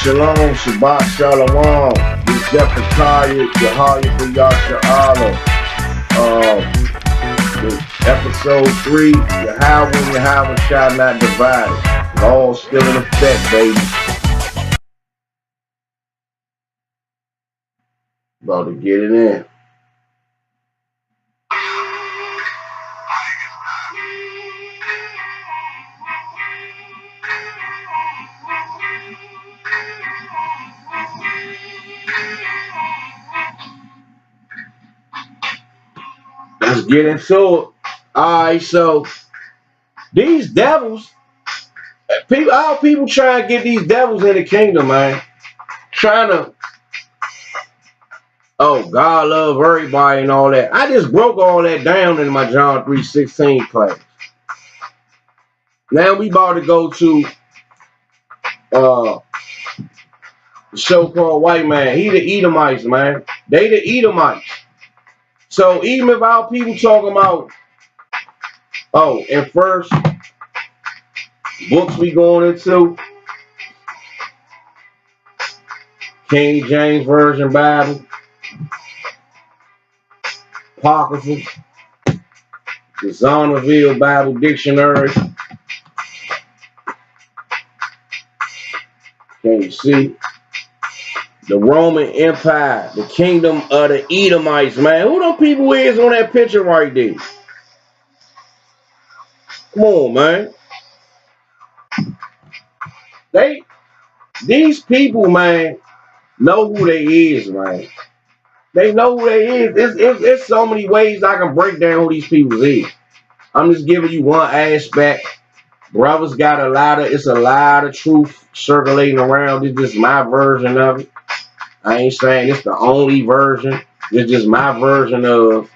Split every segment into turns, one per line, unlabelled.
Shalom, Shabbat Shalom, Zephaniah, Yahaya Yasha Allah. Episode 3, Yahweh and Yahweh shall not divide it. All still in effect, baby. About to get it in. Let's get into it. Alright, so these devils, all people trying to get these devils in the kingdom, man. Trying to, oh, God love everybody and all that. I just broke all that down in my John 3:16 class. Now we about to go to the so-called white man. He the Edomites, man. They the Edomites. So even if our people talking about, oh, and first books we going into, King James Version Bible, Apocrypha, the Zonderville Bible Dictionary. Can you see? The Roman Empire, the kingdom of the Edomites, man. Who them people is on that picture right there? Come on, man. These people, man, know who they is, man. They know who they is. It's so many ways I can break down who these people is. I'm just giving you one aspect. Brothers got it's a lot of truth circulating around. It's just my version of it. I ain't saying it's the only version. It's just my version of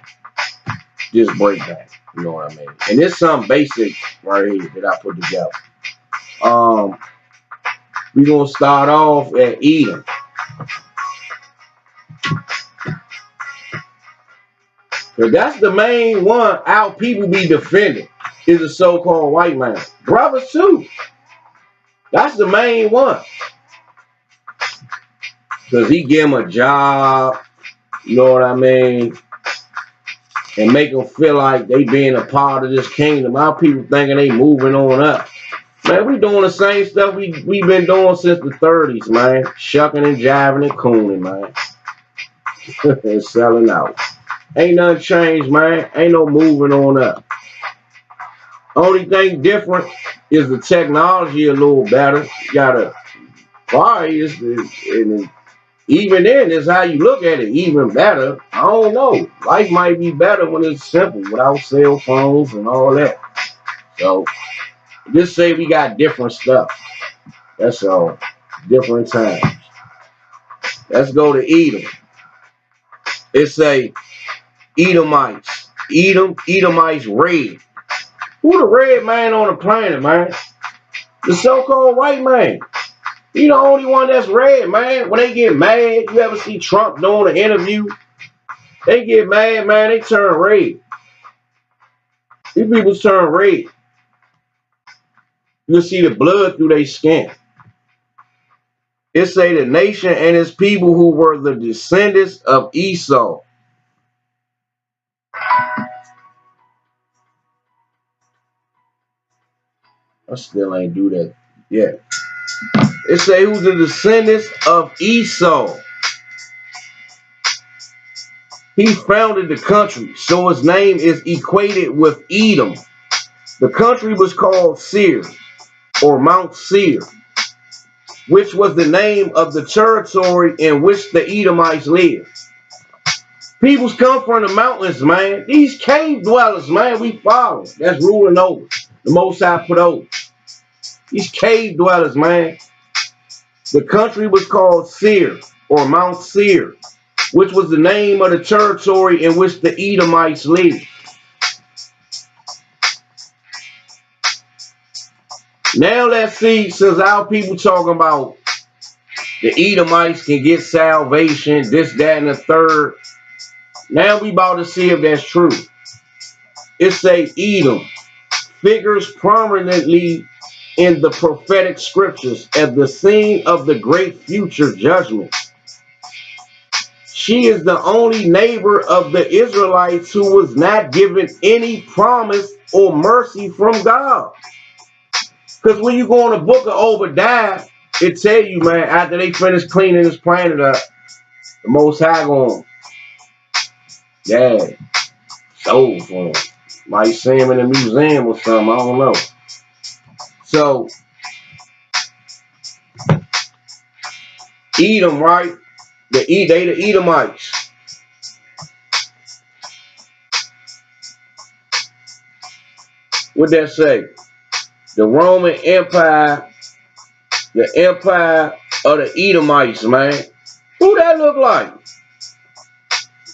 this breakdown. You know what I mean? And it's some basic right here that I put together. We're gonna start off at Edom. Because that's the main one our people be defending, is the so-called white man. Brothers too. That's the main one. Because he give them a job, you know what I mean? And make them feel like they being a part of this kingdom. Our people thinking they moving on up. Man, we doing the same stuff we been doing since the 30s, man. Shucking and jiving and cooning, man. And selling out. Ain't nothing changed, man. Ain't no moving on up. Only thing different is the technology a little better. You gotta and even then, it's how you look at it, even better. I don't know. Life might be better when it's simple, without cell phones and all that. So, just say we got different stuff. That's all. Different times. Let's go to Edom. It say, Edomites. Edomites red. Who the red man on the planet, man? The so-called white man. He the only one that's red, man. When they get mad, you ever see Trump doing an interview? They get mad, man. They turn red. These people turn red. You see the blood through their skin. It say the nation and its people who were the descendants of Esau. I still ain't do that yet. It say who's the descendants of Esau. He founded the country, so his name is equated with Edom. The country was called Seir, or Mount Seir, which was the name of the territory in which the Edomites lived. Peoples come from the mountains, man. These cave dwellers, man, we follow. That's ruling over. The Most High put over. These cave dwellers, man. The country was called Seir, or Mount Seir, which was the name of the territory in which the Edomites lived. Now let's see, since our people talking about the Edomites can get salvation, this, that, and the third. Now we about to see if that's true. It say Edom figures prominently in the prophetic scriptures as the scene of the great future judgment. She is the only neighbor of the Israelites who was not given any promise or mercy from God. Because when you go in the book of Obadiah, it tell you, man, after they finish cleaning this planet up, the Most High going, yeah, show for him. Might see him in a museum or something, I don't know. So, Edom, right? They the Edomites. What that say? The Roman Empire, the empire of the Edomites, man. Who that look like?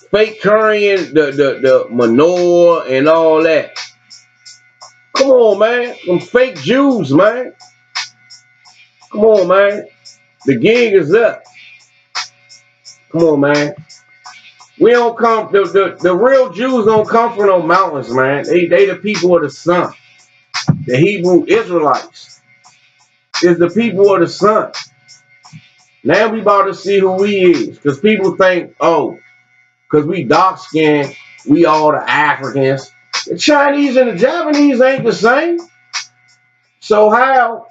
Fake carrying the menorah and all that. Come on, man. Them fake Jews, man. Come on, man. The gig is up. Come on, man. We don't come, the real Jews don't come from no mountains, man. They the people of the sun. The Hebrew Israelites is the people of the sun. Now we about to see who he is. Because people think, oh, because we dark skinned, we all the Africans. The Chinese and the Japanese ain't the same. So how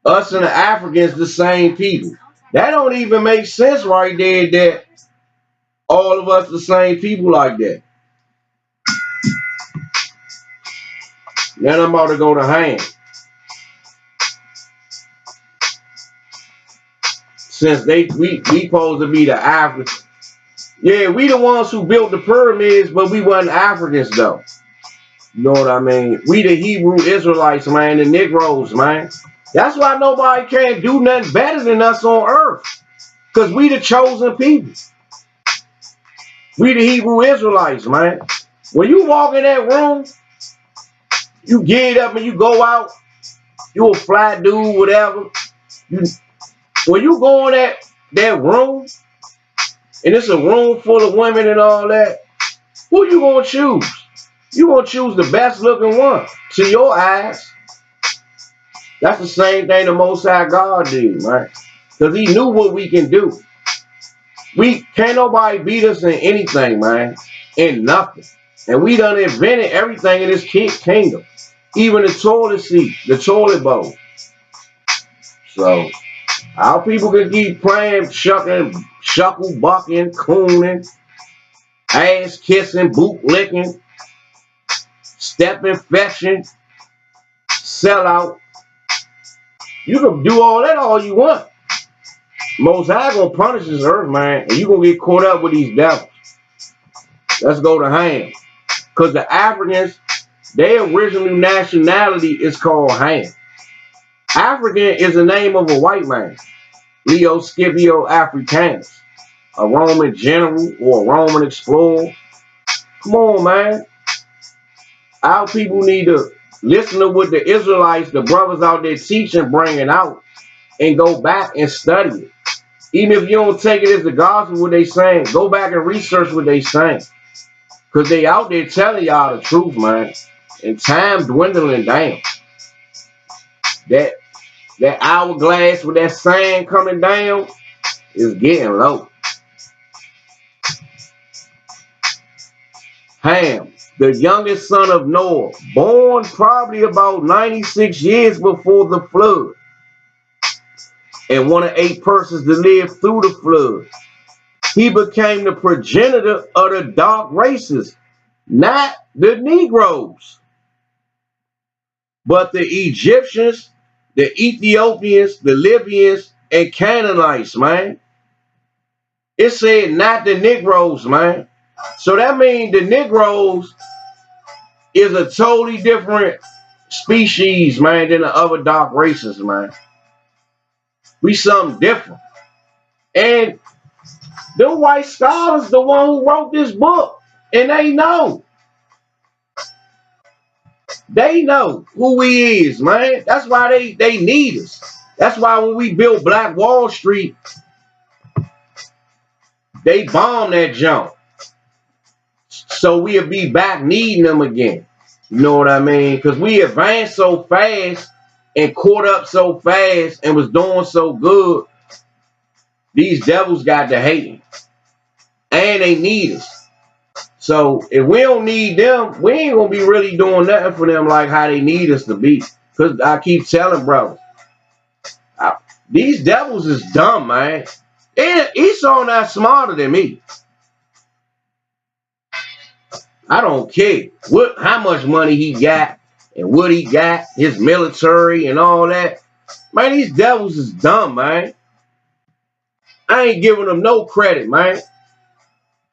us and the Africans the same people? That don't even make sense right there that all of us the same people like that. Then I'm about to go to Ham. Since we supposed to be the Africans. Yeah, we the ones who built the pyramids, but we wasn't Africans though. You know what I mean? We the Hebrew Israelites, man, the Negroes, man. That's why nobody can't do nothing better than us on earth. Because we the chosen people. We the Hebrew Israelites, man. When you walk in that room, you get up and you go out, you a flat dude, whatever. When you go in that room, and it's a room full of women and all that, who you gonna choose? You gonna choose the best looking one to your eyes. That's the same thing the Most High God did, man. Because he knew what we can do. We can't nobody beat us in anything, man. In nothing. And we done invented everything in this kingdom. Even the toilet seat, the toilet bowl. So our people can keep playing, shuckle bucking, cooning, ass kissing, boot licking, stepping, fetching, sell out. You can do all that all you want. Most High gonna punish this earth, man, and you gonna get caught up with these devils. Let's go to Ham. Because the Africans, their original nationality is called Ham. African is the name of a white man. Leo Scipio Africanus. A Roman general or a Roman explorer. Come on, man. Our people need to listen to what the Israelites, the brothers out there teaching, bringing out, and go back and study it. Even if you don't take it as the gospel, what they saying, go back and research what they saying. Because they out there telling y'all the truth, man. And time dwindling down. That hourglass with that sand coming down is getting low. Ham, the youngest son of Noah, born probably about 96 years before the flood, and one of 8 persons that lived through the flood. He became the progenitor of the dark races, not the Negroes, but the Egyptians, the Ethiopians, the Libyans, and Canaanites, man. It said not the Negroes, man. So that means the Negroes is a totally different species, man, than the other dark races, man. We something different. And the white scholars, the one who wrote this book, and they know. They know who he is, man. That's why they need us. That's why when we built Black Wall Street, they bombed that junk. So we'll be back needing them again. You know what I mean? Because we advanced so fast and caught up so fast and was doing so good, these devils got to hating. And they need us. So if we don't need them, we ain't gonna be really doing nothing for them like how they need us to be. Because I keep telling brothers, these devils is dumb, man. And Esau not smarter than me. I don't care how much money he got and what he got, his military and all that. Man, these devils is dumb, man. I ain't giving them no credit, man.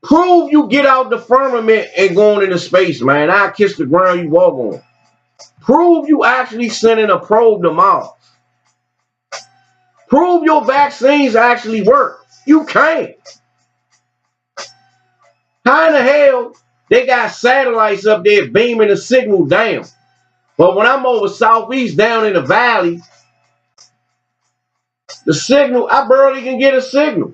Prove you get out the firmament and going into space, man. I'll kiss the ground you walk on. Prove you actually sending a probe to Mars. Prove your vaccines actually work. You can't. How in the hell they got satellites up there beaming the signal down? But when I'm over southeast down in the valley, the signal, I barely can get a signal.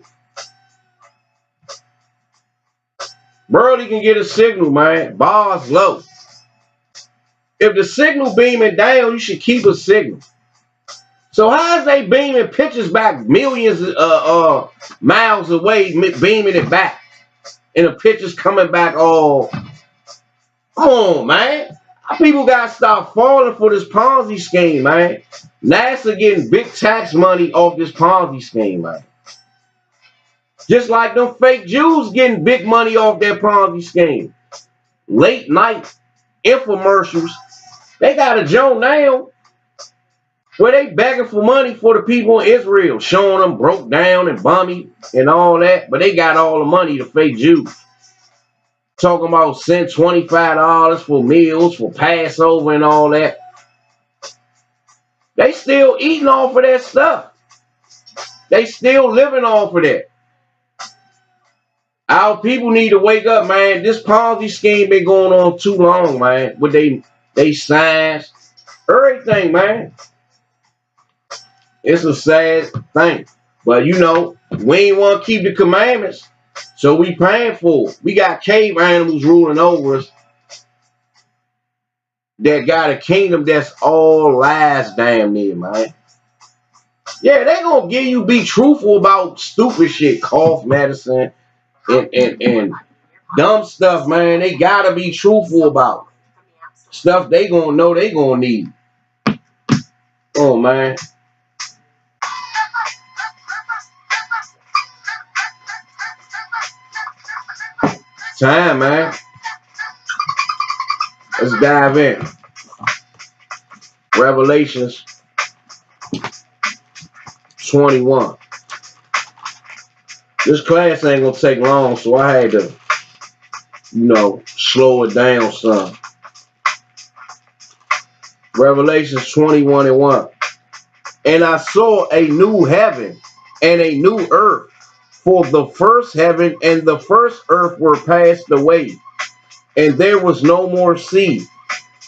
Barely can get a signal, man. Bars low. If the signal beaming down, you should keep a signal. So how is they beaming pictures back millions miles away, beaming it back? And the pictures coming back all, come on, man. People got to stop falling for this Ponzi scheme, man. NASA getting big tax money off this Ponzi scheme, man. Just like them fake Jews getting big money off their Ponzi scheme. Late night infomercials. They got a joint now where they begging for money for the people in Israel, showing them broke down and bummy and all that. But they got all the money, the fake Jews. Talking about send $25 for meals, for Passover and all that. They still eating off of that stuff. They still living off of that. Our people need to wake up, man. This Ponzi scheme been going on too long, man. With they signs, everything, man. It's a sad thing. But you know, we ain't want to keep the commandments. So we paying for it. We got cave animals ruling over us that got a kingdom that's all lies damn near, man. Yeah, they gonna give you be truthful about stupid shit, cough medicine and dumb stuff, man. They gotta be truthful about stuff they gonna know they gonna need. Oh man. Time, man. Let's dive in. Revelations 21. This class ain't gonna take long, so I had to, slow it down some. Revelations 21 and 1. And I saw a new heaven and a new earth, for the first heaven and the first earth were passed away, and there was no more sea.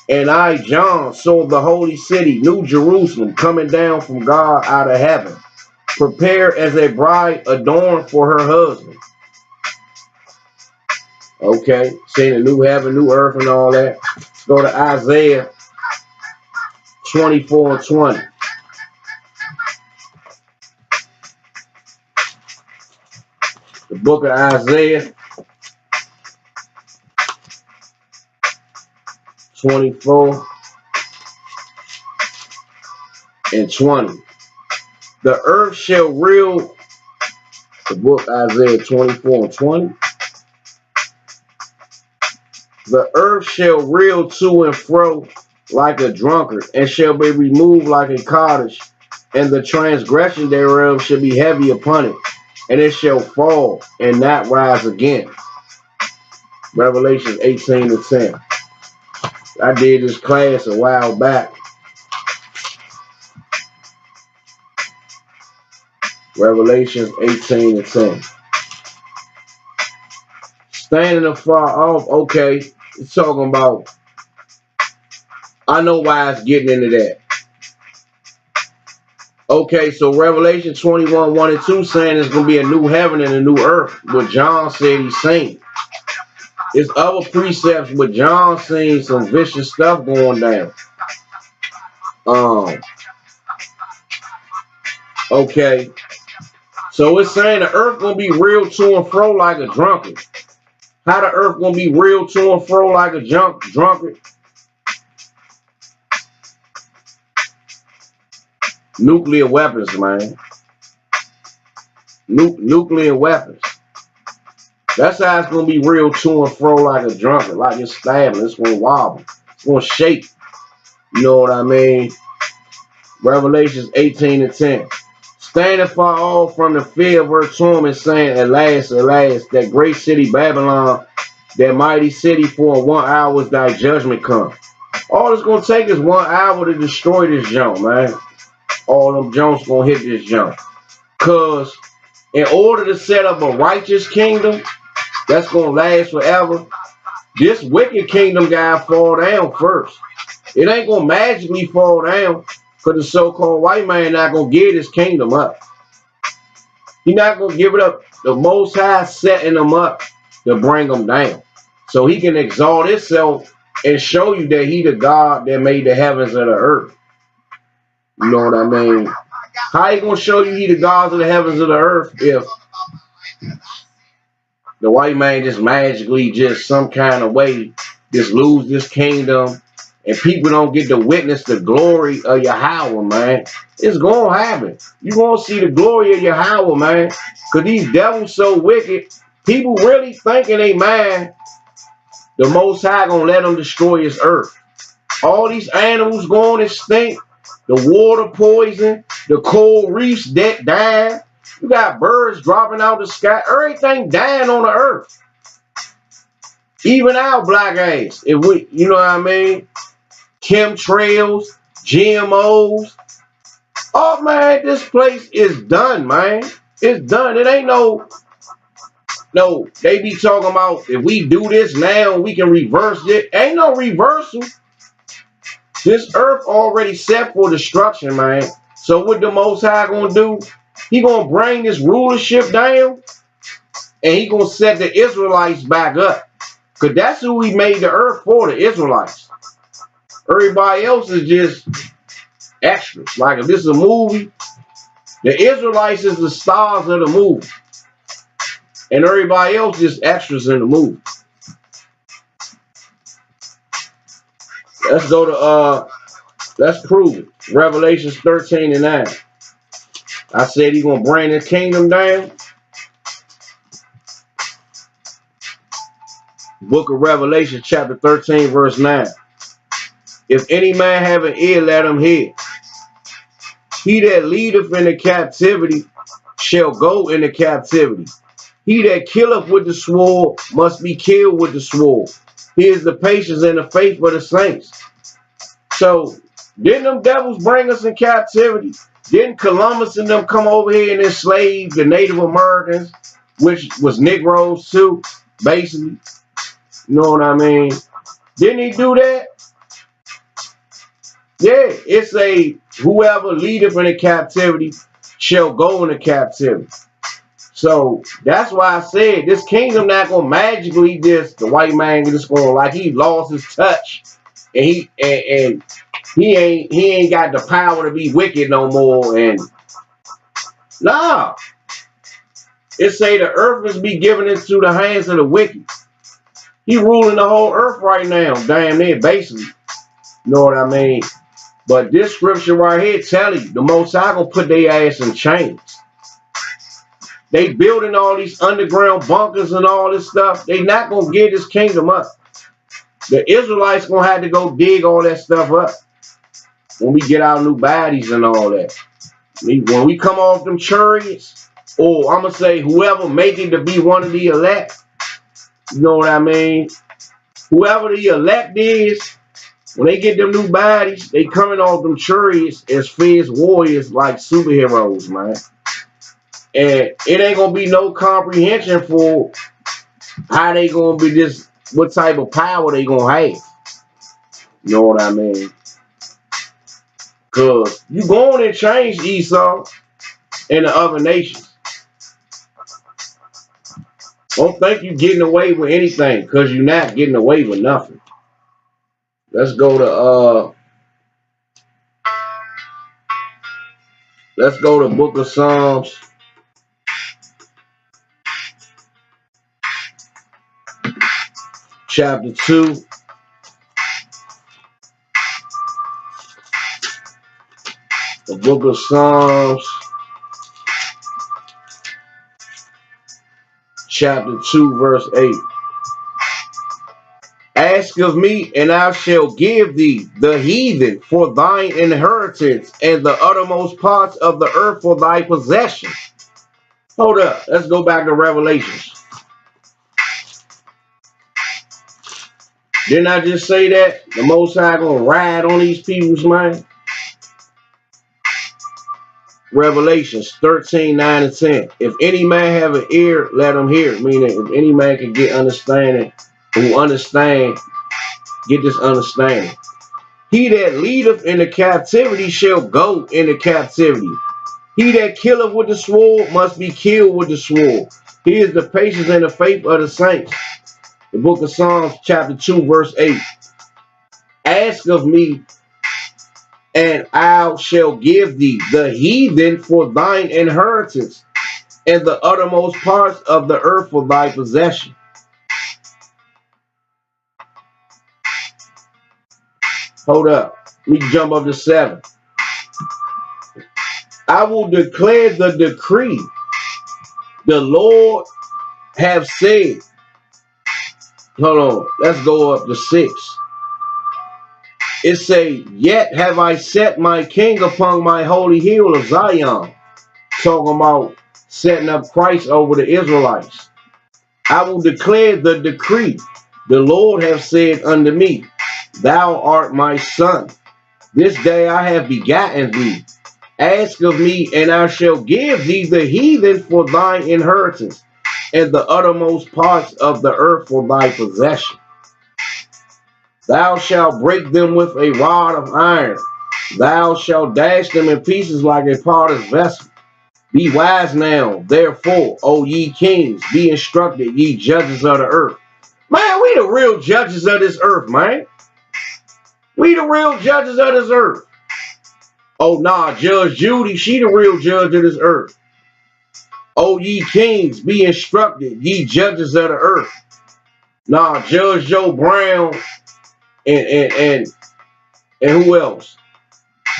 And I, John, saw the holy city, New Jerusalem, coming down from God out of heaven, prepared as a bride adorned for her husband. Okay, seeing a new heaven, new earth, and all that. Let's go to Isaiah 24 and 20. The book of Isaiah 24 and 20. The earth shall reel, the book Isaiah 24 and 20. The earth shall reel to and fro like a drunkard, and shall be removed like a cottage, and the transgression thereof shall be heavy upon it, and it shall fall and not rise again. Revelation 18 and 10. I did this class a while back. Revelation 18 and 10. Standing afar off, okay, it's talking about, I know why it's getting into that. Okay, so Revelation 21, 1 and 2 saying there's going to be a new heaven and a new earth, what John said he's saying. There's other precepts with John seeing some vicious stuff going down. Okay. So it's saying the earth gonna be real to and fro like a drunkard. How the earth gonna be real to and fro like a drunkard? Nuclear weapons, man. Nuclear weapons. That's how it's gonna be real to and fro like a drunkard, like it's stabbing, it's gonna wobble, it's gonna shake. You know what I mean? Revelations 18:10. Standing far off from the fear of her torment, saying, Alas, alas, that great city Babylon, that mighty city, for 1 hour is thy judgment come. All it's gonna take is 1 hour to destroy this junk, man. All them junks gonna hit this junk. Cause in order to set up a righteous kingdom that's gonna last forever, this wicked kingdom gotta fall down first. It ain't gonna magically fall down, because the so-called white man not gonna give his kingdom up. He not gonna give it up. The Most High setting them up to bring them down, so he can exalt himself and show you that he the God that made the heavens and the earth. You know what I mean? How he gonna show you he the God of the heavens and the earth if the white man just magically, just some kind of way, just lose this kingdom, and people don't get to witness the glory of Yahweh, man? It's gonna happen. You're gonna see the glory of Yahweh, man. Because these devils so wicked, people really thinking they man, the Most High gonna let them destroy his earth. All these animals going extinct, the water poison, the coral reefs that dying. You got birds dropping out the sky. Everything dying on the earth. Even our black ass. If we, you know what I mean? Chemtrails, GMOs. Oh man, this place is done, man. It's done. It ain't no, they be talking about if we do this now, we can reverse it. Ain't no reversal. This earth already set for destruction, man. So what the Most High gonna do? He gonna bring this rulership down, and he gonna set the Israelites back up. Because that's who he made the earth for, the Israelites. Everybody else is just extras. Like if this is a movie, the Israelites is the stars of the movie. And everybody else is extras in the movie. Let's go to, let's prove it. Revelations 13:9. I said he's going to bring his kingdom down. Book of Revelation, chapter 13, verse 9. If any man have an ear, let him hear. He that leadeth in the captivity shall go into captivity. He that killeth with the sword must be killed with the sword. Here's the patience and the faith of the saints. So, didn't them devils bring us in captivity? Didn't Columbus and them come over here and enslave the Native Americans, which was Negroes too, basically? You know what I mean? Didn't he do that? Yeah, it's a whoever leadeth in the captivity shall go into captivity. So that's why I said this kingdom not gonna magically just the white man just going like he lost his touch and he ain't got the power to be wicked no more. And nah, it say the earth must be given into the hands of the wicked. He ruling the whole earth right now, damn near basically. You know what I mean? But this scripture right here tell you the Most High gonna put their ass in chains. They building all these underground bunkers and all this stuff. They not gonna give this kingdom up. The Israelites gonna have to go dig all that stuff up when we get our new bodies and all that. When we come off them chariots, or I'm gonna say whoever make it to be one of the elect, you know what I mean? Whoever the elect is, when they get them new bodies, they coming off them chariots as fierce warriors like superheroes, man. And it ain't gonna be no comprehension for how they gonna be this, what type of power they gonna have. You know what I mean? Cause you going and change Esau and the other nations. Don't think you're getting away with anything, because you're not getting away with nothing. Let's go to Book of Psalms, chapter 2. The Book of Psalms, chapter 2, verse 8. Ask of me, and I shall give thee the heathen for thine inheritance, and the uttermost parts of the earth for thy possession. Hold up. Let's go back to Revelations. Didn't I just say that? The Most High gonna ride on these people's mind? Revelations 13, 9 and 10. If any man have an ear, let him hear. Meaning, if any man can get understanding, who understand, get this understanding. He that leadeth in the captivity shall go into captivity. He that killeth with the sword must be killed with the sword. He is the patience and the faith of the saints. The book of Psalms, chapter 2, verse 8. Ask of me, and I shall give thee the heathen for thine inheritance, and the uttermost parts of the earth for thy possession. Hold up. Let me jump up to 7. I will declare the decree. The Lord have said. Hold on. Let's go up to 6. It say, yet have I set my king upon my holy hill of Zion. Talking about setting up Christ over the Israelites. I will declare the decree. The Lord have said unto me, thou art my son. This day I have begotten thee. Ask of me, and I shall give thee the heathen for thine inheritance, and the uttermost parts of the earth for thy possession. Thou shalt break them with a rod of iron. Thou shalt dash them in pieces like a potter's vessel. Be wise now, therefore, O ye kings, be instructed, ye judges of the earth. Man, we the real judges of this earth, man. We the real judges of this earth. Oh, nah, Judge Judy, she the real judge of this earth. O ye kings, be instructed, ye judges of the earth. Nah, Judge Joe Brown and who else?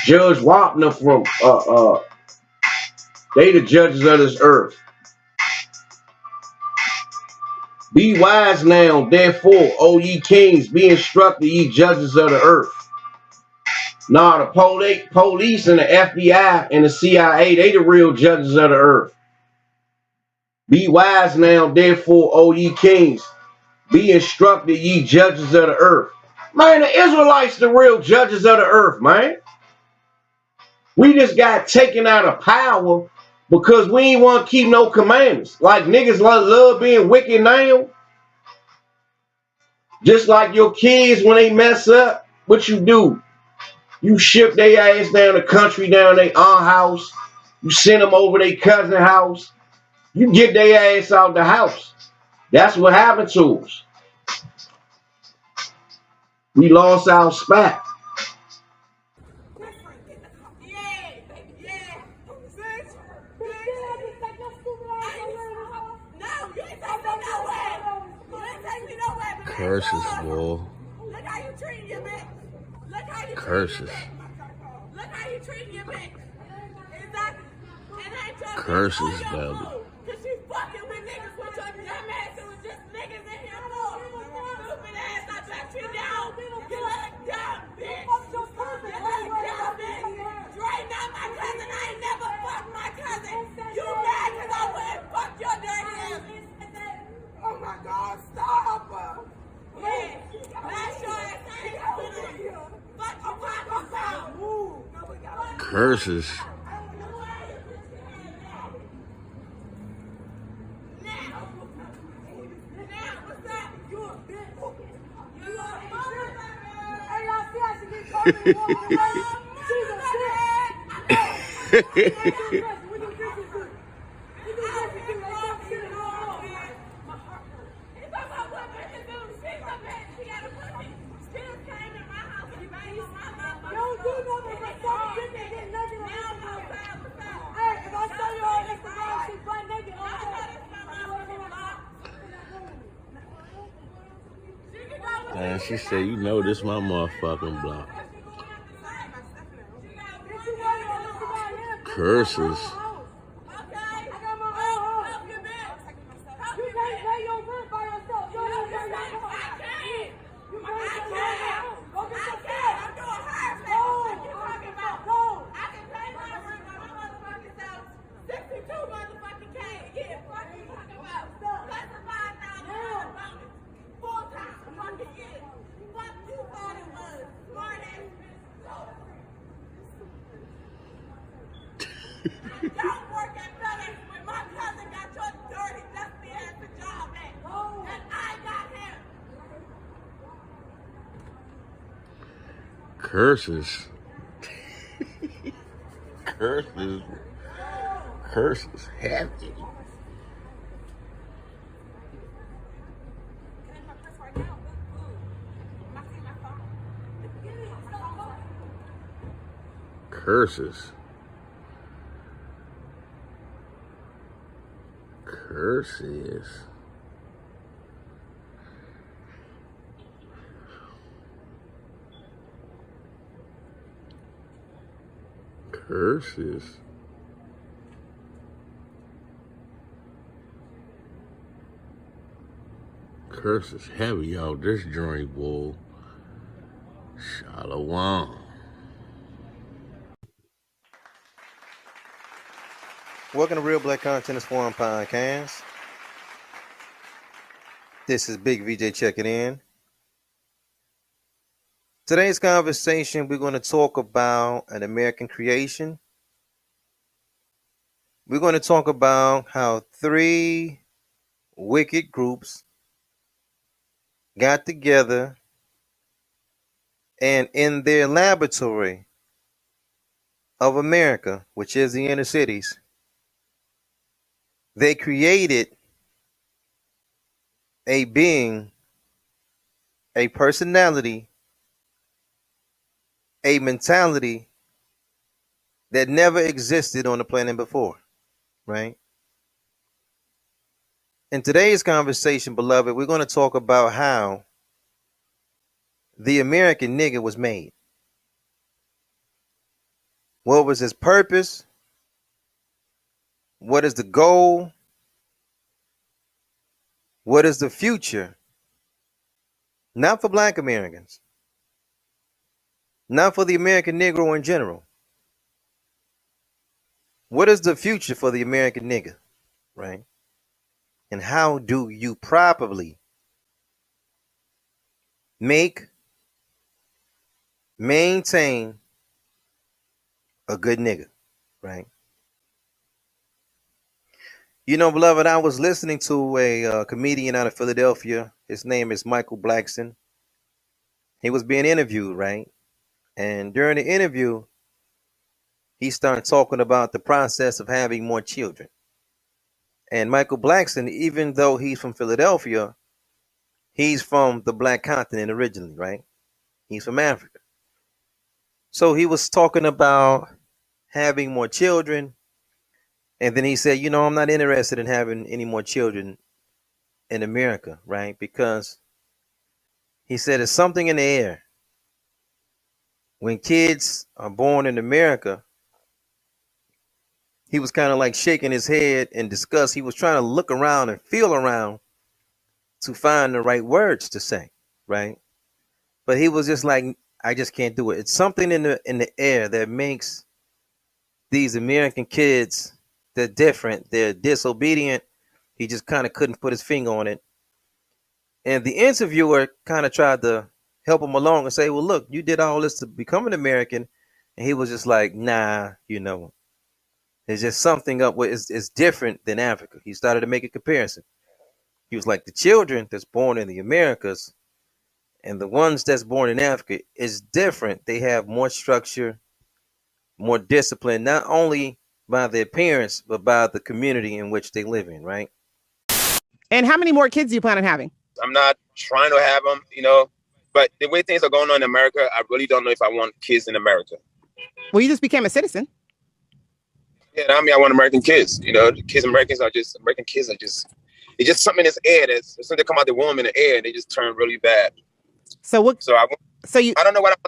Judge Wapner from they the judges of this earth. Be wise now, therefore, O ye kings, be instructed, ye judges of the earth. Nah, the police and the FBI and the CIA, they the real judges of the earth. Be wise now, therefore, O ye kings, be instructed, ye judges of the earth. Man, the Israelites the real judges of the earth, man. We just got taken out of power because we ain't want to keep no commandments. Like niggas love being wicked now. Just like your kids, when they mess up, what you do? You ship their ass down the country, down their aunt house. You send them over their cousin house. You get their ass out the house. That's what happened to us. We lost our spot.
Curses, boy.
Look how you treating your bitch. Look how you
Curses.
Look how you treating your bitch. Exactly. And I told
Curses,
you,
baby.
because you fucking with niggas with your dumb ass. It was just niggas in here for. Stupid ass, I tracked you down. You look dumb, bitch. You look dumb, bitch. Dre not my cousin. I ain't never fucked my cousin. You mad because I wouldn't fuck your dirty ass. Oh my God, stop. Yeah, last your ass ain't coming here. Fuck you talking about.
Curses. Man, she said, you know this my motherfucking block. Curses. Curses. Curses. Curses heavy. Curses. Curses. Curses. Curses heavy, y'all. This joint, boy. Shalom.
Welcome to Real Black Consciousness Forum Podcast. This is Big VJ checking in. Today's conversation, we're going to talk about an American creation. We're going to talk about how 3 wicked groups got together and in their laboratory of America, which is the inner cities, they created a being, a personality, a mentality that never existed on the planet before, right? In today's conversation, beloved, we're going to talk about how the American nigga was made. What was his purpose? What is the goal? What is the future? Not for Black Americans. Not for the American Negro in general. What is the future for the American nigga, right? And how do you properly maintain a good nigga, right? You know, beloved, I was listening to a comedian out of Philadelphia. His name is Michael Blackson. He was being interviewed, right? And during the interview, he started talking about the process of having more children. And Michael Blackson, even though he's from Philadelphia, he's from the Black continent originally, right? He's from Africa. So he was talking about having more children. And then he said, you know, I'm not interested in having any more children in America, right? Because he said there's something in the air. When kids are born in America, he was kind of like shaking his head in disgust. He was trying to look around and feel around to find the right words to say, right? But he was just like, I just can't do it. It's something in the air that makes these American kids, they're different, they're disobedient. He just kind of couldn't put his finger on it. And the interviewer kind of tried to help him along and say, well, look, you did all this to become an American. And he was just like, nah, you know, there's just something up with it's different than Africa. He started to make a comparison. He was like, the children that's born in the Americas and the ones that's born in Africa is different. They have more structure, more discipline, not only by their parents, but by the community in which they live in, right?
And how many more kids do you plan on having?
I'm not trying to have them, you know, but the way things are going on in America, I really don't know if I want kids in America.
Well, you just became a citizen.
Yeah, I mean, I want American kids, you know, American kids are just, it's just something in this air as soon as they come out the womb in the air, they just turn really bad.
So what?
So
So you?
I don't know what.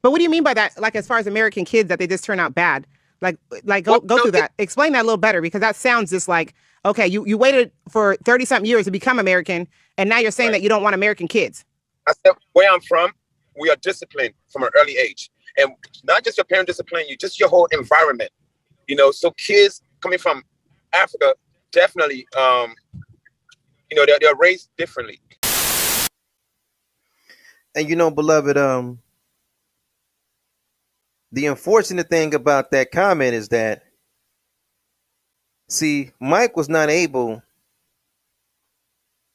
But what do you mean by that? Like as far as American kids that they just turn out bad? Like
Well,
go through that. Explain that a little better because that sounds just like okay, you waited for 30 something years to become American, and now you're saying
right.
that you don't want American kids.
I said where I'm from, we are disciplined from an early age, and not just your parent discipline you, just your whole environment. So kids coming from Africa definitely, they're raised differently.
And beloved, the unfortunate thing about that comment is that, see, Mike was not able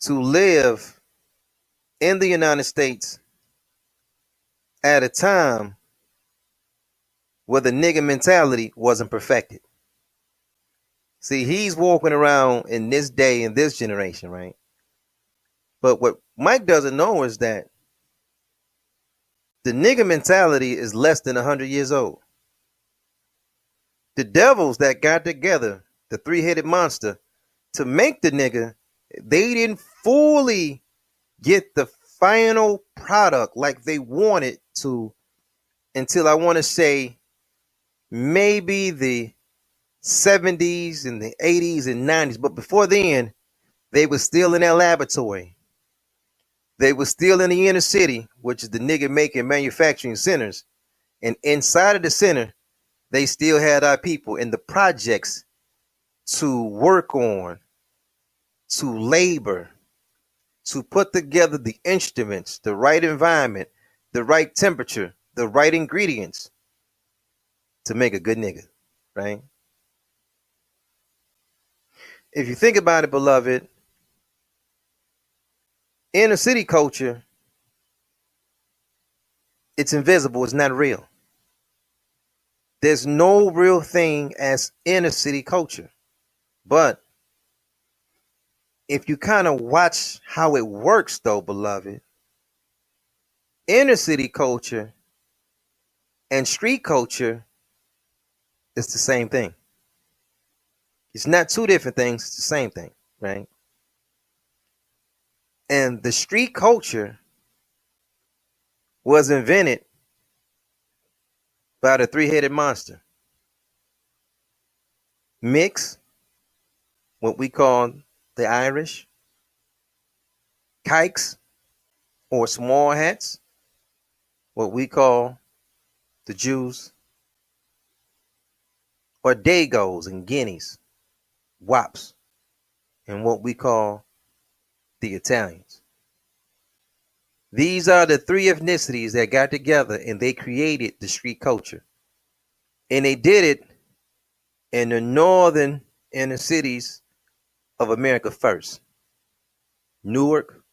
to live in the United States at a time where the nigga mentality wasn't perfected. See, he's walking around in this day, in this generation, right? But what Mike doesn't know is that the nigga mentality is less than 100 years old. The devils that got together, the three-headed monster, to make the nigga, they didn't fully get the final product like they wanted to until I want to say maybe the 70s and the 80s and 90s. But before then, they were still in that laboratory. They were still in the inner city, which is the nigga making manufacturing centers. And inside of the center, they still had our people in the projects to work on, to labor, to put together the instruments, the right environment, the right temperature, the right ingredients to make a good nigga, right? If you think about it, beloved, inner city culture, it's invisible, it's not real. There's no real thing as inner city culture. But if you kind of watch how it works, though, beloved, inner city culture and street culture is the same thing. It's not two different things, it's the same thing, right? And the street culture was invented by the three-headed monster. Mix, what we call the Irish, kikes or small hats, what we call the Jews, or Dagos and Guineas, Wops, and what we call the Italians. These are the three ethnicities that got together and they created the street culture. And they did it in the northern inner cities of America first. Newark,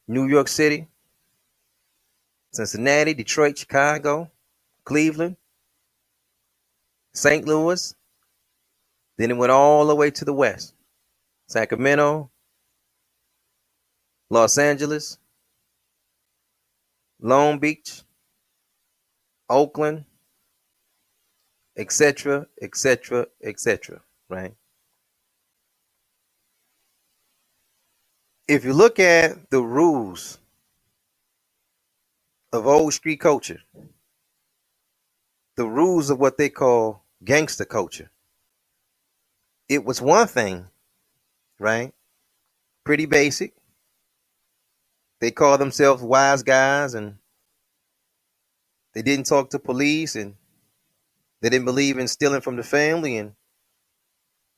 New York City, Cincinnati, Detroit, Chicago, Cleveland, St. Louis. Then it went all the way to the west. Sacramento, Los Angeles, Long Beach, Oakland, etc., etc., etc., right? If you look at the rules of old street culture, the rules of what they call gangster culture, it was one thing, right? Pretty basic. They call themselves wise guys and they didn't talk to police and they didn't believe in stealing from the family and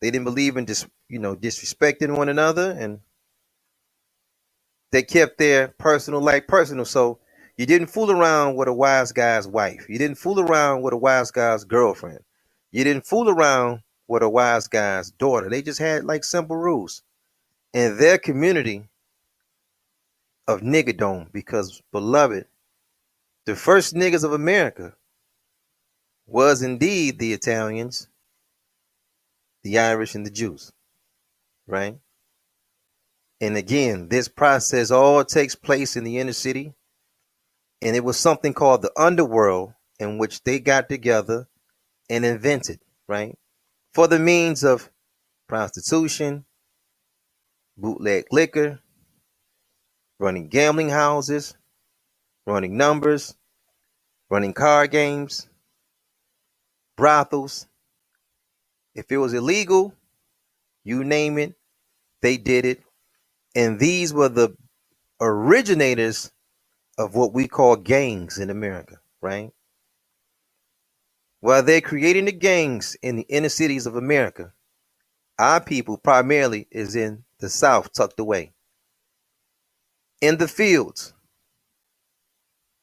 they didn't believe in disrespecting one another and they kept their personal life personal. So you didn't fool around with a wise guy's wife. You didn't fool around with a wise guy's girlfriend. You didn't fool around with a wise guy's daughter. They just had like simple rules in their community of niggerdom because, beloved, the first niggas of America was indeed the Italians, the Irish, and the Jews, right? And again, this process all takes place in the inner city. And it was something called the underworld in which they got together and invented, right? For the means of prostitution, bootleg liquor, running gambling houses, running numbers, running card games, brothels. If it was illegal, you name it, they did it. And these were the originators of what we call gangs in America, right? While they're creating the gangs in the inner cities of America, our people primarily is in the South, tucked away. In the fields,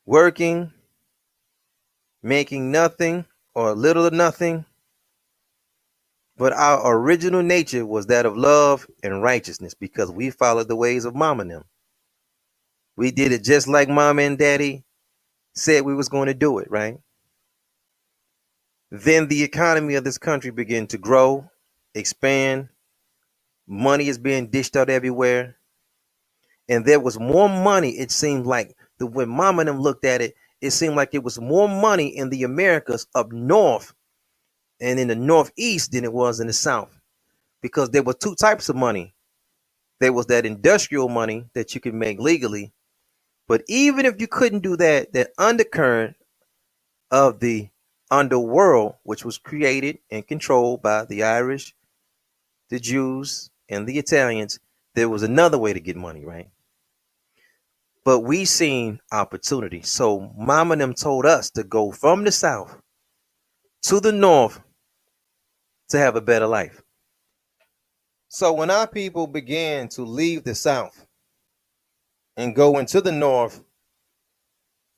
working, making nothing or little or nothing. But our original nature was that of love and righteousness because we followed the ways of mama and them. We did it just like mama and daddy said we was going to do it, right? Then the economy of this country began to grow, expand. Money is being dished out everywhere. And there was more money, it seemed like, when mama and them looked at it, it seemed like it was more money in the Americas up north and in the Northeast than it was in the South. Because there were two types of money. There was that industrial money that you could make legally. But even if you couldn't do that, that undercurrent of the underworld, which was created and controlled by the Irish, the Jews, and the Italians, there was another way to get money, right? But we seen opportunity. So mama and them told us to go from the South to the North to have a better life. So when our people began to leave the South and go into the North,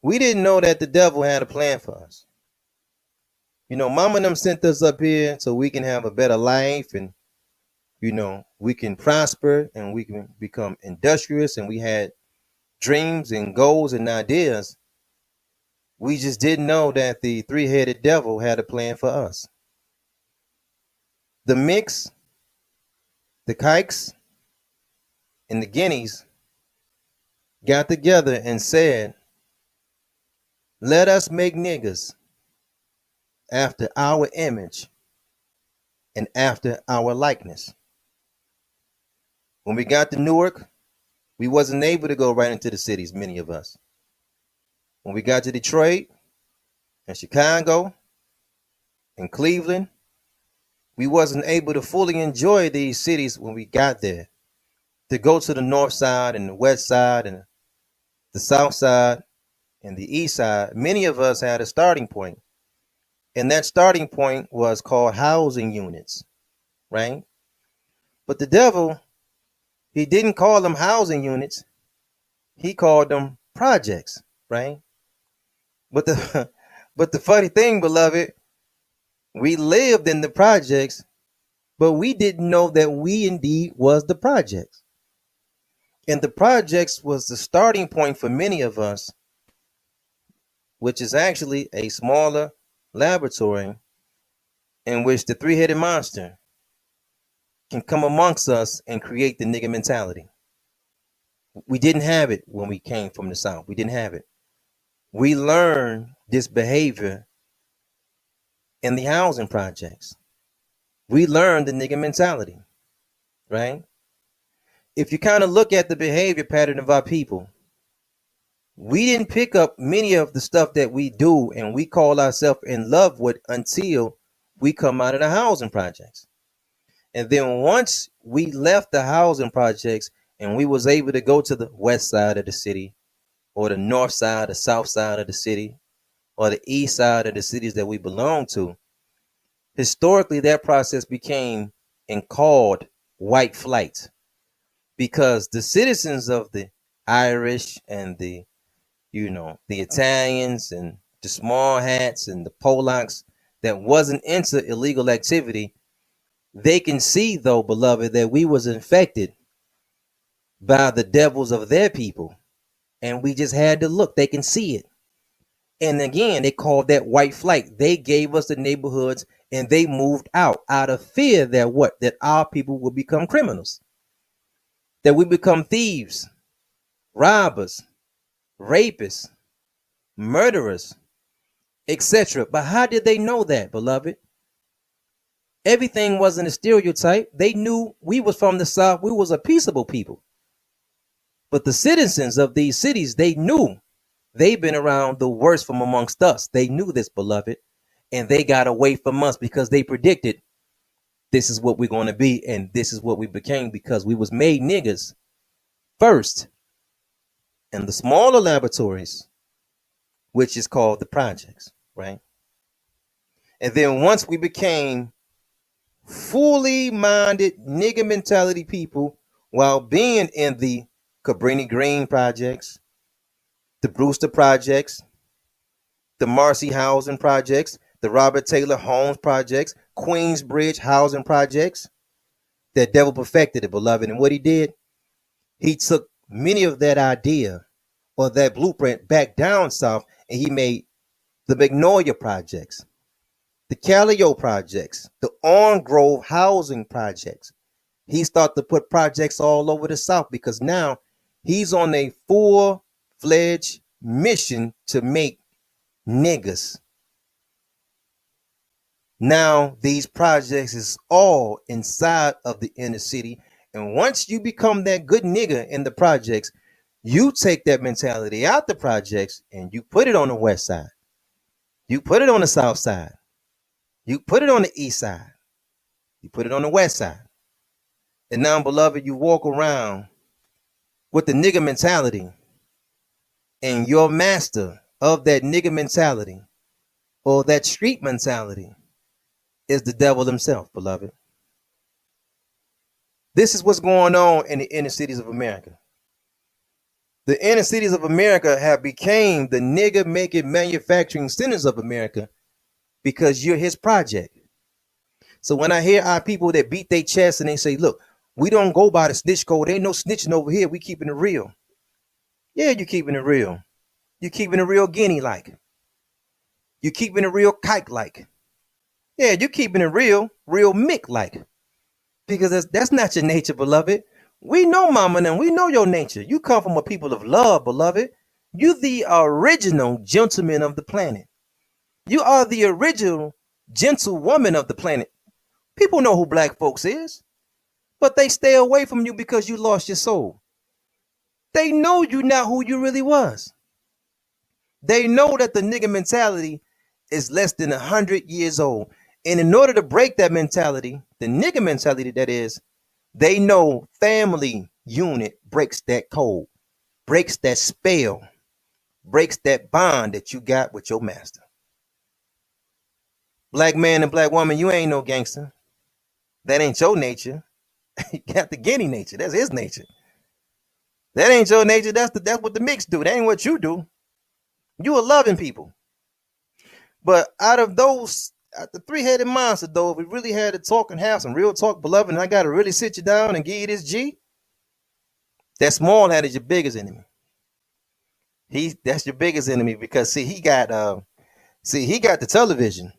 we didn't know that the devil had a plan for us. You know, mama and them sent us up here so we can have a better life and, you know, we can prosper and we can become industrious and we had dreams and goals and ideas. We just didn't know that the three-headed devil had a plan for us. The mix, the kikes, and the guineas got together and said, let us make niggas after our image and after our likeness. When we got to Newark, we wasn't able to go right into the cities, many of us. When we got to Detroit and Chicago and Cleveland, we wasn't able to fully enjoy these cities when we got there. To go to the north side and the west side and the south side and the east side, many of us had a starting point. And that starting point was called housing units, right? But the devil, he didn't call them housing units. He called them projects, right? But the but the funny thing, beloved, we lived in the projects, but we didn't know that we indeed was the projects. And the projects was the starting point for many of us, which is actually a smaller laboratory in which the three-headed monster can come amongst us and create the nigga mentality. We didn't have it when we came from the South. We didn't have it. We learned this behavior in the housing projects. We learned the nigga mentality, right? If you kind of look at the behavior pattern of our people, we didn't pick up many of the stuff that we do and we call ourselves in love with until we come out of the housing projects. And then once we left the housing projects and we was able to go to the west side of the city or the north side, the south side of the city, or the east side of the cities that we belong to, historically that process became and called white flight because the citizens of the Irish and the Italians and the small hats and the Polacks that wasn't into illegal activity, they can see though, beloved, that we was infected by the devils of their people. And we just had to look. They can see it. And again, they called that white flight. They gave us the neighborhoods and they moved out of fear that our people would become criminals. That we become thieves, robbers, rapists, murderers, etc. But how did they know that, beloved? Everything wasn't a stereotype. They knew we was from the South. We was a peaceable people. But the citizens of these cities, they knew they've been around the worst from amongst us. They knew this, beloved, and they got away from us because they predicted this is what we're going to be, and this is what we became because we was made niggas first in the smaller laboratories, which is called the projects, right? And then once we became fully minded nigga mentality people while being in the Cabrini Green projects, the Brewster projects, the Marcy housing projects, the Robert Taylor Homes projects, Queensbridge housing projects, that devil perfected it, beloved. And what he did, he took many of that idea or that blueprint back down south, and he made the Magnolia projects, the Callio projects, the Orange Grove housing projects. He started to put projects all over the south because now he's on a full-fledged mission to make niggas. Now these projects is all inside of the inner city, and once you become that good nigga in the projects, you take that mentality out the projects and you put it on the west side, you put it on the south side, you put it on the east side, you put it on the west side. And now, beloved, you walk around with the nigga mentality, and your master of that nigga mentality or that street mentality is the devil himself, beloved. This is what's going on in the inner cities of America. The inner cities of America have become the nigga making manufacturing centers of America because you're his project. So when I hear our people that beat their chest and they say, look, we don't go by the snitch code. Ain't no snitching over here. We keeping it real. Yeah, you keeping it real. You keeping it real guinea like. You keeping it real kike like. Yeah, you keeping it real Mick like. Because that's not your nature, beloved. We know mama and we know your nature. You come from a people of love, beloved. You the original gentleman of the planet. You are the original gentlewoman of the planet. People know who black folks is, but they stay away from you because you lost your soul. They know you not who you really was. They know that the nigga mentality is less than 100 years old. And in order to break that mentality, the nigga mentality that is, they know family unit breaks that code, breaks that spell, breaks that bond that you got with your master. Black man and black woman, you ain't no gangster. That ain't your nature. You got the guinea nature. That's his nature. That ain't your nature. That's what the mix do. That ain't what you do. You are loving people. But out of those, the three-headed monster, though, if we really had to talk and have some real talk, beloved, and I got to really sit you down and give you this G, that small hat is your biggest enemy. That's your biggest enemy because he got the television,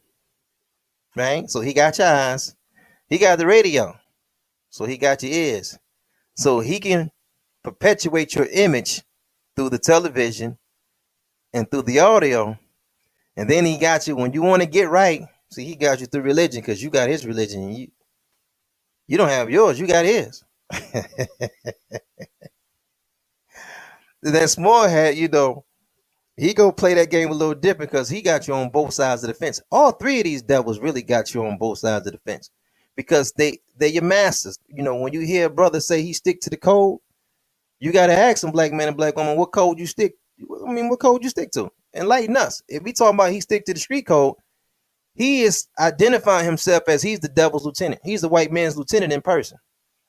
right? So he got your eyes. He got the radio. So he got your ears. So he can perpetuate your image through the television and through the audio. And then he got you when you want to get right. See, he got you through religion because you got his religion. You don't have yours. You got his. That small hat, he go play that game a little different because he got you on both sides of the fence. All three of these devils really got you on both sides of the fence because they're your masters. When you hear a brother say he stick to the code, you got to ask him, black man and black woman, what code you stick? What code you stick to? Enlighten us. If we talking about he stick to the street code, he is identifying himself as he's the devil's lieutenant. He's the white man's lieutenant in person,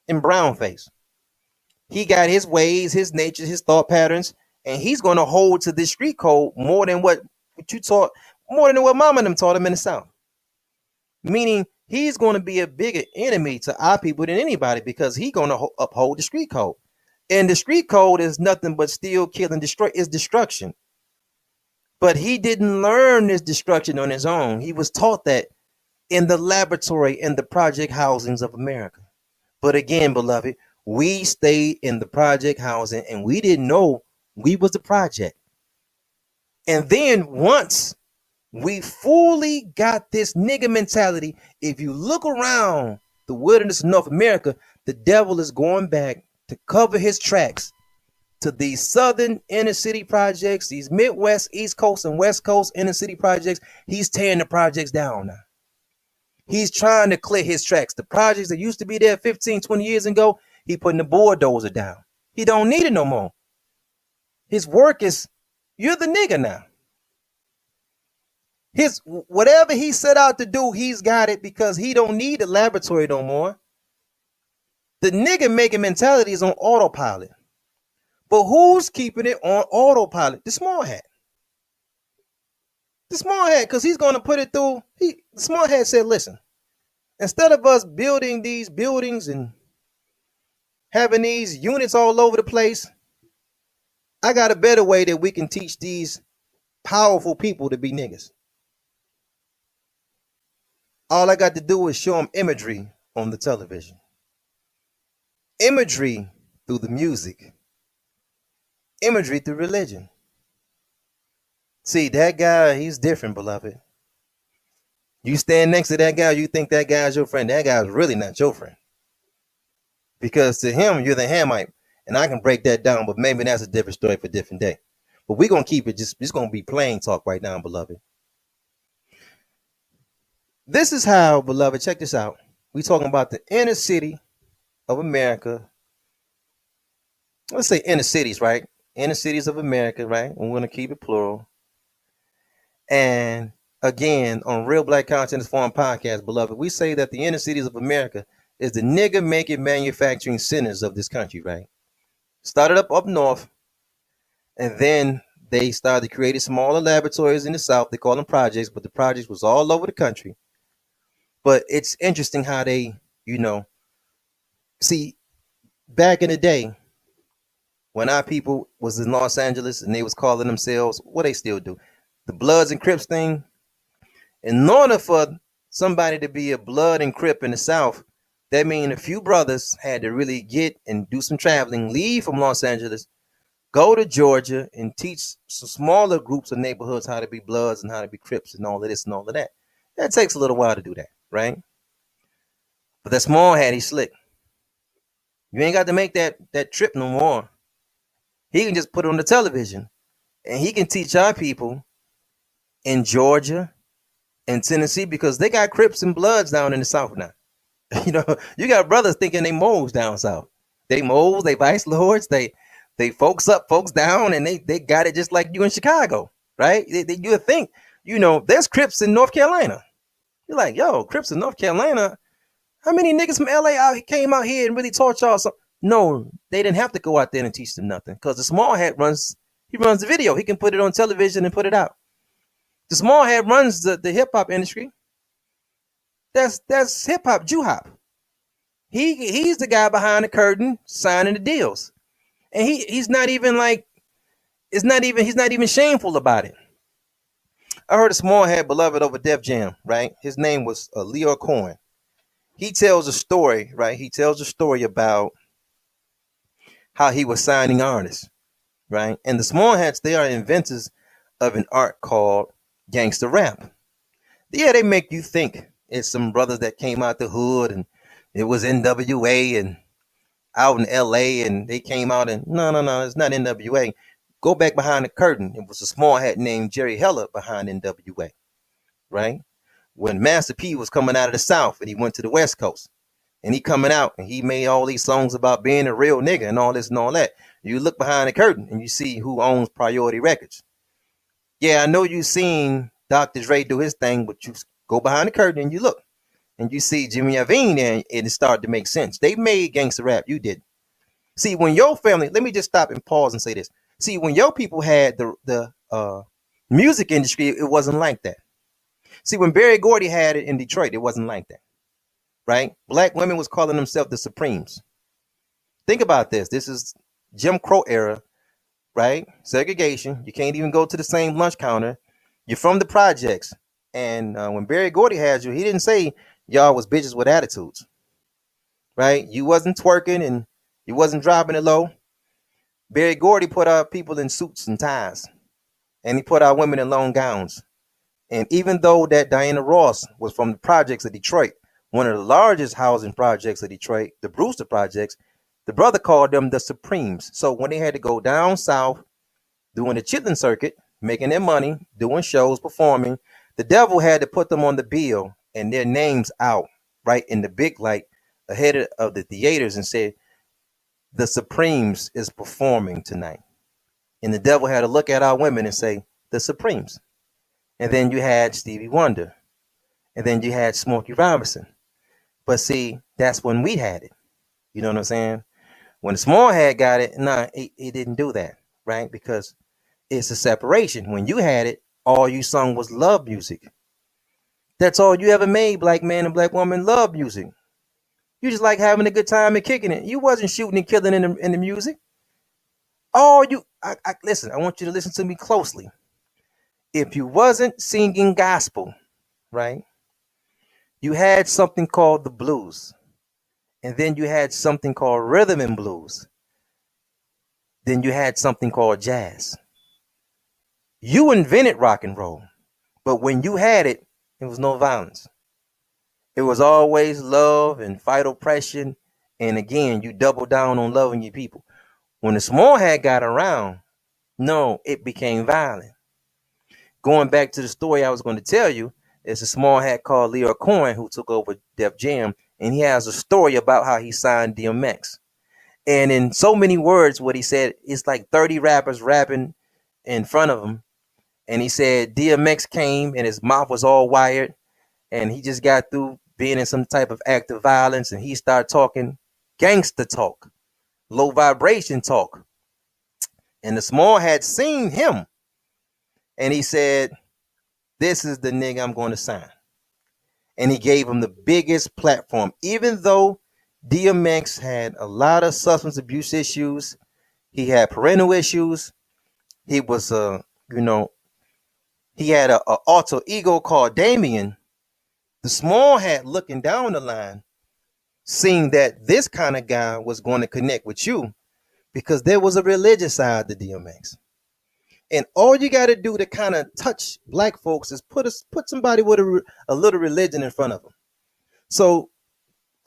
in brown face. He got his ways, his nature, his thought patterns, and he's going to hold to this street code more than what you taught, more than what mama and them taught him in the South. Meaning he's going to be a bigger enemy to our people than anybody because he's going to uphold the street code. And the street code is nothing but steal, kill, and destroy. It's destruction. But he didn't learn this destruction on his own. He was taught that in the laboratory in the project housings of America. But again, beloved, we stayed in the project housing and we didn't know we was the project. And then once we fully got this nigga mentality, if you look around the wilderness of North America, the devil is going back to cover his tracks to these southern inner city projects, these Midwest, East Coast, and West Coast inner city projects. He's tearing the projects down now. He's trying to clear his tracks. The projects that used to be there 15, 20 years ago, he putting the bulldozer down. He don't need it no more. His work is, you're the nigga now. His whatever he set out to do, he's got it because he don't need the laboratory no more. The nigga making mentality is on autopilot. But who's keeping it on autopilot? The small hat. The small hat, because he's going to put it through. The small hat said, listen, instead of us building these buildings and having these units all over the place, I got a better way that we can teach these powerful people to be niggas. All I got to do is show them imagery on the television. Imagery through the music. Imagery through religion. See, that guy, he's different, beloved. You stand next to that guy, you think that guy's your friend. That guy's really not your friend. Because to him, you're the Hamite. And I can break that down, but maybe that's a different story for a different day. But we're going to keep it just going to be plain talk right now, beloved. This is how, beloved, check this out. We're talking about the inner city of America. Let's say inner cities, right? Inner cities of America, right? We're going to keep it plural. And again, on Real Black Consciousness Forum podcast, beloved, we say that the inner cities of America is the nigga making manufacturing centers of this country, right? Started up north, and then they started creating smaller laboratories in the south. They call them projects, but the projects was all over the country. But it's interesting how they, see, back in the day, when our people was in Los Angeles and they was calling themselves, what they still do, the Bloods and Crips thing. In order for somebody to be a Blood and Crip in the South, that means a few brothers had to really get and do some traveling, leave from Los Angeles, go to Georgia and teach some smaller groups of neighborhoods how to be Bloods and how to be Crips and all of this and all of that. That takes a little while to do that, right? But that small hat, he's slick. You ain't got to make that trip no more. He can just put it on the television and he can teach our people in Georgia and Tennessee because they got Crips and Bloods down in the South now. You got brothers thinking they moles down south. They moles, they vice lords, they folks up, folks down, and they got it just like you in Chicago, right? You would think, there's Crips in North Carolina. You're like, yo, Crips in North Carolina. How many niggas from LA came out here and really taught y'all something? No, they didn't have to go out there and teach them nothing because the small hat runs the video. He can put it on television and put it out. The small hat runs the hip hop industry. That's hip hop, Jew-hop. He's the guy behind the curtain signing the deals. And he's not even he's not even shameful about it. I heard a small hat beloved over Def Jam, right? His name was Leo Cohen. He tells a story, right? He tells a story about how he was signing artists, right? And the small hats, they are inventors of an art called gangster rap. Yeah, they make you think it's some brothers that came out the hood and it was NWA and out in LA and they came out and no, it's not NWA. Go back behind the curtain. It was a small hat named Jerry Heller behind NWA, right? When Master P was coming out of the South and he went to the West Coast and he coming out and he made all these songs about being a real nigga and all this and all that. You look behind the curtain and you see who owns Priority Records. Yeah, I know you've seen Dr. Dre do his thing, but you go behind the curtain and you look and you see Jimmy Iovine and it started to make sense. They made gangster rap. You did. See, when your family, let me just stop and pause and say this. See, when your people had the music industry, it wasn't like that. See, when Berry Gordy had it in Detroit, it wasn't like that, right? Black women was calling themselves the Supremes. Think about this. This is Jim Crow era, right? Segregation. You can't even go to the same lunch counter. You're from the projects. And when Berry Gordy had you, he didn't say y'all was bitches with attitudes, right? You wasn't twerking and you wasn't dropping it low. Berry Gordy put our people in suits and ties, and he put our women in long gowns. And even though that Diana Ross was from the projects of Detroit, one of the largest housing projects of Detroit, the Brewster projects, The brother called them the Supremes. So when they had to go down south doing the chitlin circuit, making their money, doing shows, performing, the devil had to put them on the bill and their names out right in the big light ahead of the theaters and said, the Supremes is performing tonight. And the devil had to look at our women and say, the Supremes. And then you had Stevie Wonder. And then you had Smokey Robinson. But see, that's when we had it. You know what I'm saying? When the small hat got it, nah, it didn't do that, right? Because it's a separation. When you had it, all you sung was love music. That's all you ever made, black man and black woman, love music. You just like having a good time and kicking it. You wasn't shooting and killing in the music. All you, listen, I want you to listen to me closely. If you wasn't singing gospel, right, you had something called the blues. And then you had something called rhythm and blues. Then you had something called jazz. You invented rock and roll. But when you had it, it was no violence. It was always love and fight oppression. And again, you double down on loving your people. When the small hat got around, no, it became violent. Going back to the story I was going to tell you, there's a small hat called Leo Cohen who took over Def Jam, and he has a story about how he signed DMX. And in so many words, what he said, it's like 30 rappers rapping in front of him. And he said DMX came and his mouth was all wired, and he just got through being in some type of act of violence, and he started talking gangster talk, low vibration talk. And the small hat seen him, and he said, this is the nigga I'm going to sign. And he gave him the biggest platform. Even though DMX had a lot of substance abuse issues, he had parental issues, he was, he had a alter ego called Damien. The small hat looking down the line, seeing that this kind of guy was going to connect with you because there was a religious side to DMX. And all you got to do to kind of touch black folks is put somebody with a little religion in front of them. So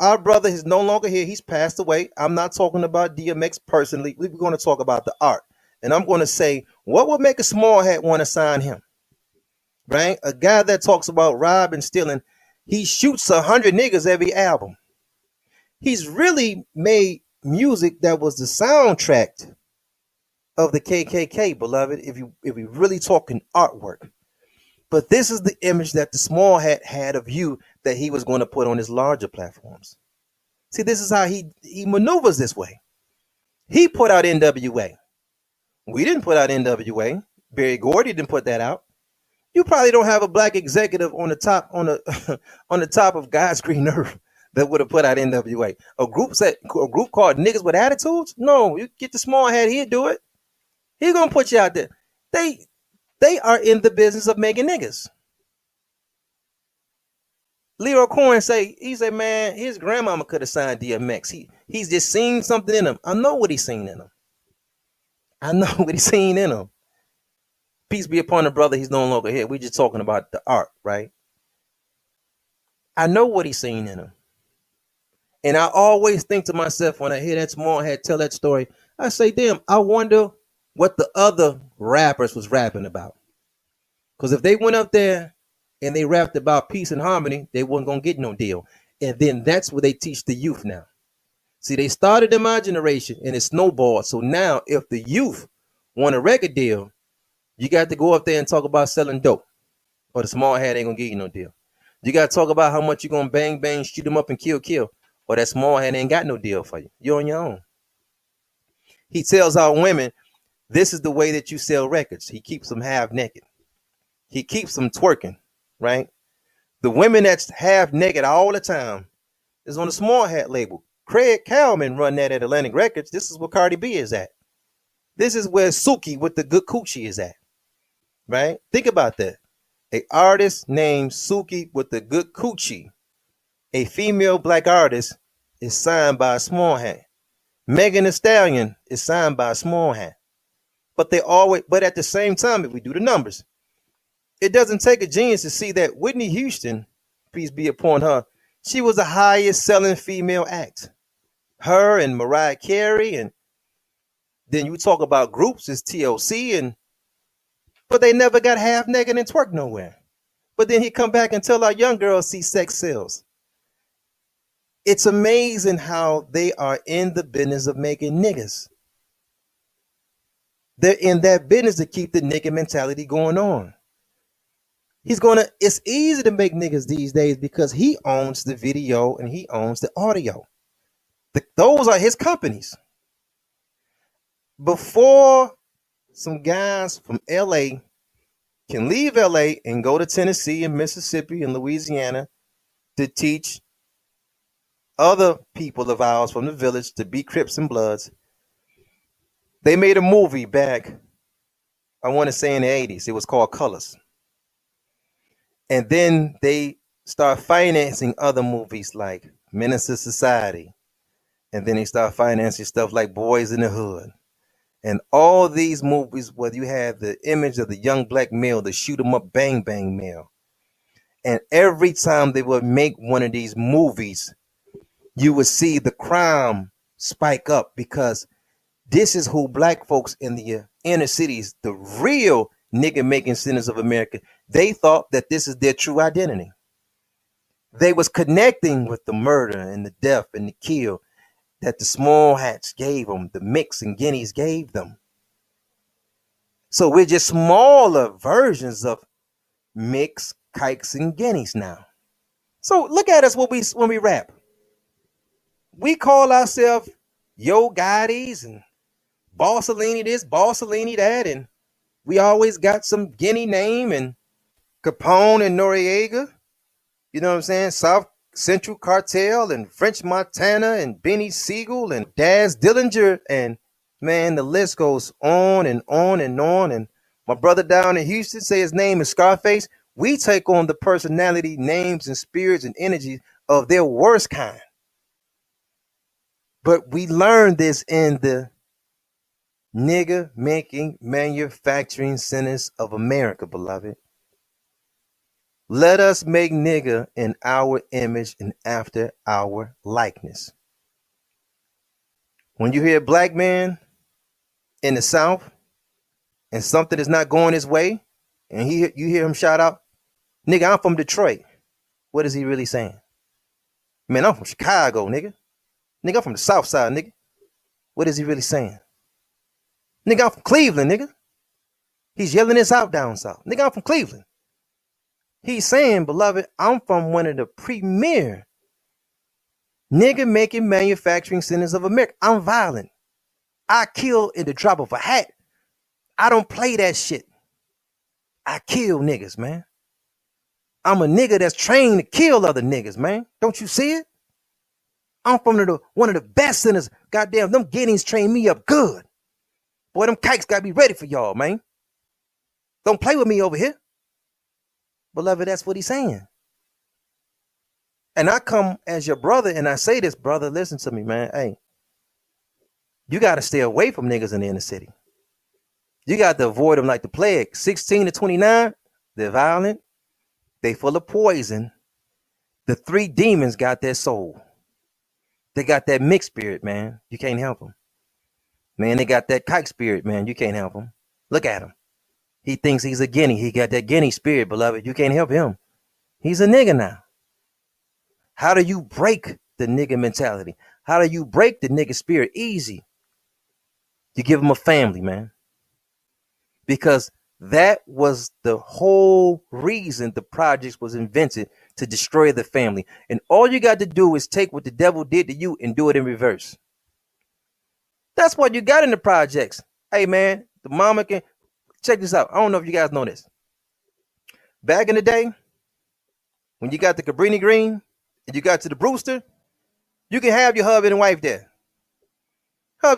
our brother is no longer here. He's passed away. I'm not talking about DMX personally. We're going to talk about the art. And I'm going to say, what would make a small hat want to sign him? Right? A guy that talks about robbing, stealing. He shoots 100 niggas every album. He's really made music that was the soundtrack of the KKK, beloved, if we really talking artwork. But this is the image that the small hat had of you that he was going to put on his larger platforms. See, this is how he maneuvers this way. He put out NWA. We didn't put out NWA. Barry Gordy didn't put that out. You probably don't have a black executive on the top on the top of God's green earth that would have put out NWA. A group called Niggas with Attitudes? No, you get the small hat, he'd do it. He's gonna put you out there. They are in the business of making niggas. Leroy Cohen he said, man, his grandmama could have signed DMX. He's just seen something in him. I know what he's seen in him. I know what he's seen in him. Peace be upon the brother. He's no longer here. We're just talking about the art, right? I know what he's seen in him. And I always think to myself when I hear that small hat tell that story, I say, damn, I wonder what the other rappers was rapping about. Because if they went up there and they rapped about peace and harmony, they wasn't going to get no deal. And then that's what they teach the youth now. See, they started in my generation and it snowballed. So now if the youth want a record deal, you got to go up there and talk about selling dope. Or the small hat ain't going to give you no deal. You got to talk about how much you're going to bang, bang, shoot them up and kill. Or that small hat ain't got no deal for you. You're on your own. He tells our women, this is the way that you sell records. He keeps them half naked. He keeps them twerking, right? The women that's half naked all the time is on the small hat label. Craig Cowman run that at Atlantic Records. This is where Cardi B is at. This is where Suki with the good coochie is at, right? Think about that. A artist named Suki with the good coochie, a female black artist, is signed by a small hat. Megan Thee Stallion is signed by a small hat. But at the same time, if we do the numbers, it doesn't take a genius to see that Whitney Houston, peace be upon her, she was the highest selling female act. Her and Mariah Carey, and then you talk about groups, it's TLC, and but they never got half naked and twerk nowhere. But then he come back and tell our young girls see sex sells. It's amazing how they are in the business of making niggas. They're in that business to keep the nigga mentality going on. It's easy to make niggas these days because he owns the video and he owns the audio. Those are his companies. Before some guys from LA can leave LA and go to Tennessee and Mississippi and Louisiana to teach other people of ours from the village to be Crips and Bloods, they made a movie back, I want to say in the 80s. It was called Colors. And then they start financing other movies like Menace to Society. And then they start financing stuff like Boys in the Hood. And all these movies, where you have the image of the young black male, the shoot 'em up bang bang male. And every time they would make one of these movies, you would see the crime spike up because this is who black folks in the inner cities, the real nigga making centers of America, they thought that this is their true identity. They was connecting with the murder and the death and the kill that the small hats gave them, the mix and guineas gave them. So we're just smaller versions of mix, kikes, and guineas now. So look at us when we rap. We call ourselves Yo Gottis and Bossellini this, Bossellini that, and we always got some Guinea name and Capone and Noriega. You know what I'm saying? South Central Cartel and French Montana and Benny Siegel and Daz Dillinger, and man, the list goes on and on and on. And my brother down in Houston say his name is Scarface. We take on the personality, names, and spirits and energies of their worst kind. But we learned this in the nigga making manufacturing centers of America, beloved. Let us make nigga in our image and after our likeness. When you hear a black man in the South and something is not going his way, and you hear him shout out, nigga, I'm from Detroit. What is he really saying? Man, I'm from Chicago, nigga. Nigga, I'm from the South Side, nigga. What is he really saying? Nigga, I'm from Cleveland, nigga. He's yelling this out down south. Nigga, I'm from Cleveland. He's saying, beloved, I'm from one of the premier nigga making manufacturing centers of America. I'm violent. I kill in the drop of a hat. I don't play that shit. I kill niggas, man. I'm a nigga that's trained to kill other niggas, man. Don't you see it? I'm from one of the best centers. Goddamn, them Guineas trained me up good. Boy, them kikes got to be ready for y'all, man. Don't play with me over here. Beloved, that's what he's saying. And I come as your brother and I say this, brother, listen to me, man. Hey, you got to stay away from niggas in the inner city. You got to avoid them like the plague. 16 to 29, they're violent. They full of poison. The three demons got their soul. They got that mixed spirit, man. You can't help them. Man, they got that kike spirit, man. You can't help him. Look at him. He thinks he's a guinea. He got that guinea spirit, beloved. You can't help him. He's a nigga now. How do you break the nigga mentality? How do you break the nigga spirit? Easy. You give him a family, man. Because that was the whole reason the projects was invented, to destroy the family. And all you got to do is take what the devil did to you and do it in reverse. That's what you got in the projects. Hey, man, the mama can... Check this out. I don't know if you guys know this. Back in the day, when you got the Cabrini Green and you got to the Brewster, you can have your husband and wife there.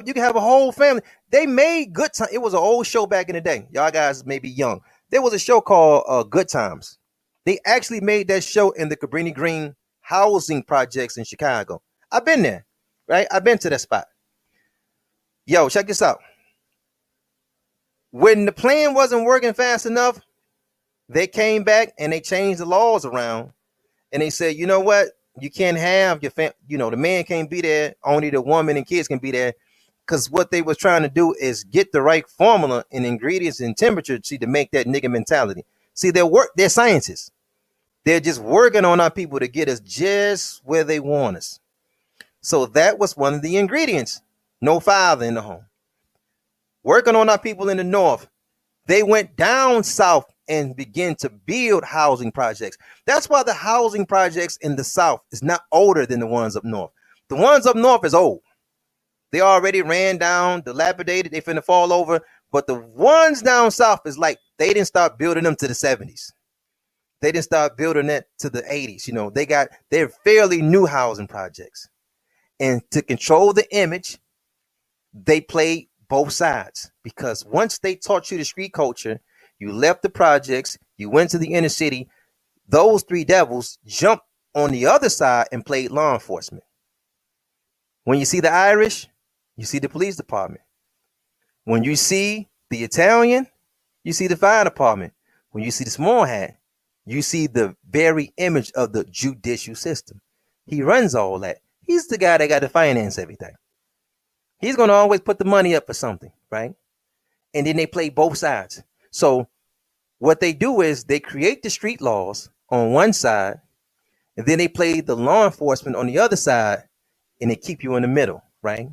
You can have a whole family. They made Good Times. It was an old show back in the day. Y'all guys may be young. There was a show called Good Times. They actually made that show in the Cabrini Green housing projects in Chicago. I've been there, right? I've been to that spot. Yo, check this out. When the plan wasn't working fast enough, they came back and they changed the laws around. And they said, you know what? You can't have your the man can't be there. Only the woman and kids can be there. Because what they was trying to do is get the right formula and ingredients and temperature to make that nigga mentality. See, they're scientists. They're just working on our people to get us just where they want us. So that was one of the ingredients. No father in the home. Working on our people in the north. They went down south and began to build housing projects. That's why the housing projects in the south is not older than the ones up north. The ones up north is old. They already ran down, dilapidated, they finna fall over. But the ones down south is like they didn't start building them to the 70s. They didn't start building it to the 80s. They're fairly new housing projects. And to control the image, they played both sides, because once they taught you the street culture, you left the projects, you went to the inner city, those three devils jumped on the other side and played law enforcement. When you see the Irish, you see the police department. When you see the Italian, you see the fire department. When you see the small hat, you see the very image of the judicial system. He runs all that. He's the guy that got to finance everything. He's going to always put the money up for something, right? And then they play both sides. So what they do is they create the street laws on one side, and then they play the law enforcement on the other side, and they keep you in the middle, right?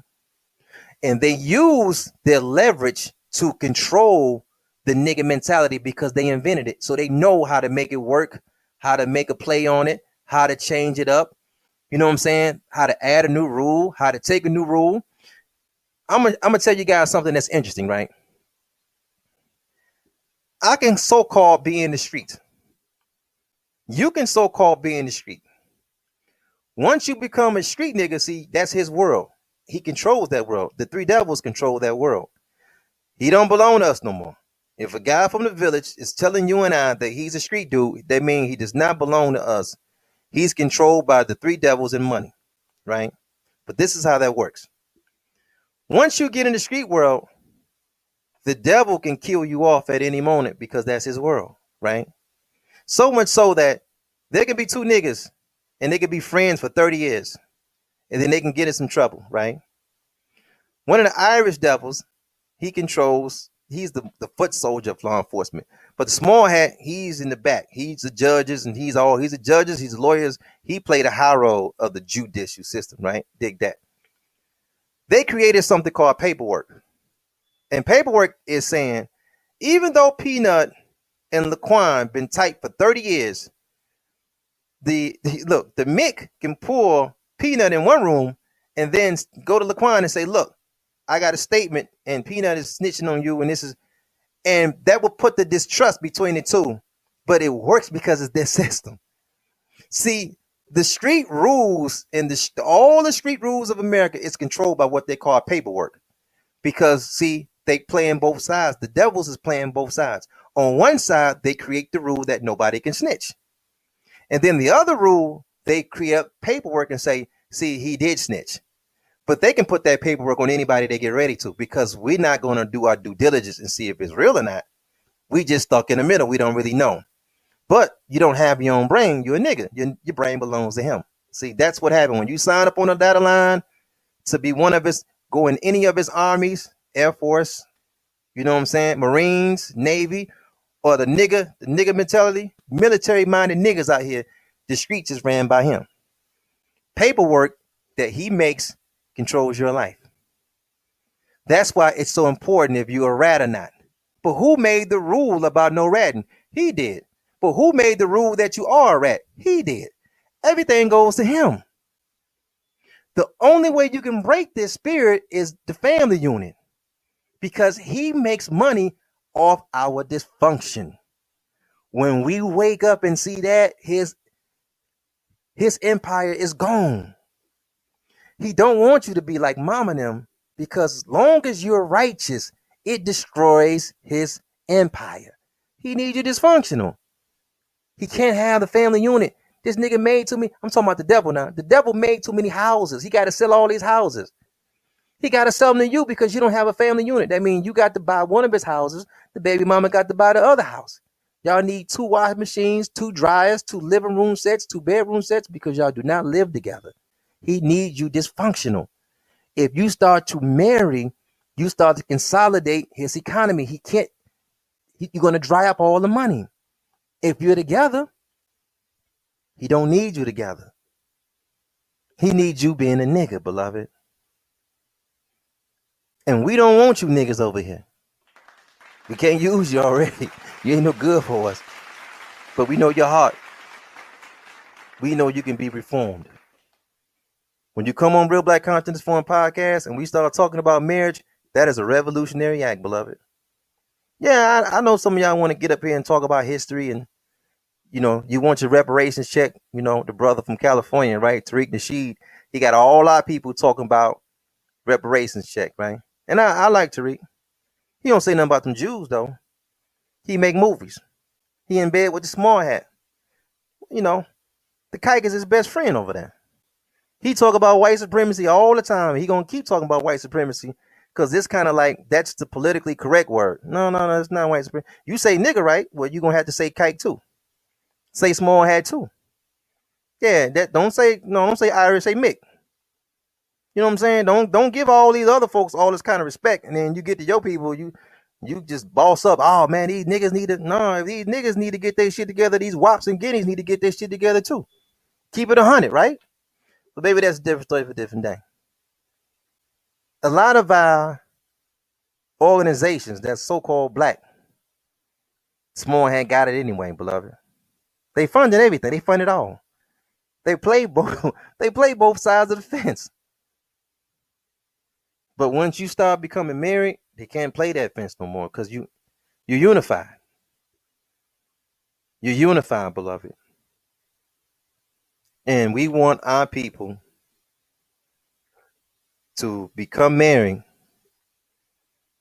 And they use their leverage to control the nigga mentality because they invented it. So they know how to make it work, how to make a play on it, how to change it up. You know what I'm saying? How to add a new rule, how to take a new rule. I'm gonna tell you guys something that's interesting, right? I can so-called be in the street. You can so-called be in the street. Once you become a street nigga, see, that's his world. He controls that world. The three devils control that world. He don't belong to us no more. If a guy from the village is telling you and I that he's a street dude, that means he does not belong to us. He's controlled by the three devils and money, right? But this is how that works. Once you get in the street world, the devil can kill you off at any moment because that's his world, right? So much so that there can be two niggas and they can be friends for 30 years and then they can get in some trouble, right? One of the Irish devils, he's the foot soldier of law enforcement. But the small hat, he's in the back. He's the judges and he's the judges, he's the lawyers. He played a high role of the judicial system, right? Dig that. They created something called paperwork. And paperwork is saying, even though Peanut and Laquan been tight for 30 years, the Mick can pull Peanut in one room and then go to Laquan and say, look, I got a statement and Peanut is snitching on you and that will put the distrust between the two. But it works because it's their system. See, the street rules and all the street rules of America is controlled by what they call paperwork. Because, see, they playing both sides. The devils is playing both sides. On one side, they create the rule that nobody can snitch. And then the other rule, they create paperwork and say, see, he did snitch. But they can put that paperwork on anybody they get ready to, because we're not going to do our due diligence and see if it's real or not. We just stuck in the middle. We don't really know. But you don't have your own brain. You're a nigga. Your brain belongs to him. See, that's what happened. When you sign up on a data line to be one of his, go in any of his armies, Air Force, you know what I'm saying, Marines, Navy, or the nigga mentality, military-minded niggas out here, the streets is ran by him. Paperwork that he makes controls your life. That's why it's so important if you're a rat or not. But who made the rule about no ratting? He did. But who made the rule that you are a rat? He did. Everything goes to him. The only way you can break this spirit is the family unit, because he makes money off our dysfunction. When we wake up and see that, his empire is gone. He don't want you to be like mom and them, because as long as you're righteous, it destroys his empire. He needs you dysfunctional. He can't have the family unit. This nigga made too many. I'm talking about the devil now. The devil made too many houses. He got to sell all these houses. He got to sell them to you because you don't have a family unit. That means you got to buy one of his houses. The baby mama got to buy the other house. Y'all need 2 washing machines, 2 dryers, 2 living room sets, 2 bedroom sets because y'all do not live together. He needs you dysfunctional. If you start to marry, you start to consolidate his economy. You're going to dry up all the money. If you're together, he don't need you together. He needs you being a nigga, beloved. And we don't want you niggas over here. We can't use you already. You ain't no good for us. But we know your heart. We know you can be reformed. When you come on Real Black Consciousness Forum podcast and we start talking about marriage, that is a revolutionary act, beloved. Yeah, I know some of y'all want to get up here and talk about history and, you want your reparations check. The brother from California, right? Tariq Nasheed, he got all our people talking about reparations check, right? And I like Tariq. He don't say nothing about them Jews, though. He make movies. He in bed with the small hat. The kike is his best friend over there. He talk about white supremacy all the time. He gonna keep talking about white supremacy because it's kind of like that's the politically correct word. No, it's not white supremacy. You say nigga, right? Well, you gonna have to say kike too. Say small hat too. Yeah, don't say Irish. Say Mick. You know what I'm saying? Don't give all these other folks all this kind of respect, and then you get to your people, you just boss up. Oh man, these niggas need to. No, these niggas need to get their shit together. These wops and guineas need to get their shit together too. Keep it 100, right? But maybe that's a different story for a different day. A lot of our organizations that's so-called black, small hand got it anyway, beloved. They funded everything. They funded all. They play both. They play both sides of the fence. But once you start becoming married, they can't play that fence no more because you're unified. You're unified, beloved. And we want our people to become married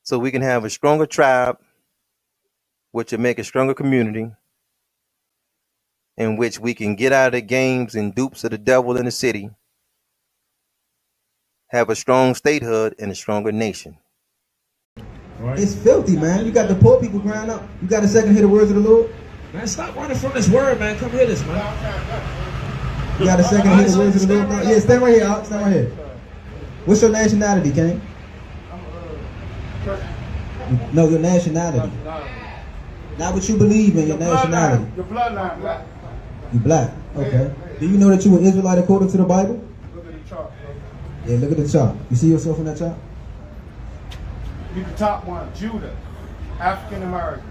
so we can have a stronger tribe, which will make a stronger community, in which we can get out of the games and dupes of the devil in the city, have a strong statehood and a stronger nation.
Right. It's filthy, man. You got the poor people crying out. You got a second to hear the words of the Lord?
Man, stop running from this word, man. Come hear this, man.
You got a second to hear the words of the Lord? No. Yeah, stand right here, Alex. Stand right here. What's your nationality, King? No, your nationality. Not what you believe in, your nationality.
Your bloodline black.
You black. Okay. Do you know that you an Israelite according to the Bible?
Look at the chart.
Yeah, look at the chart. You see yourself in that chart?
You the top one, Judah, African American.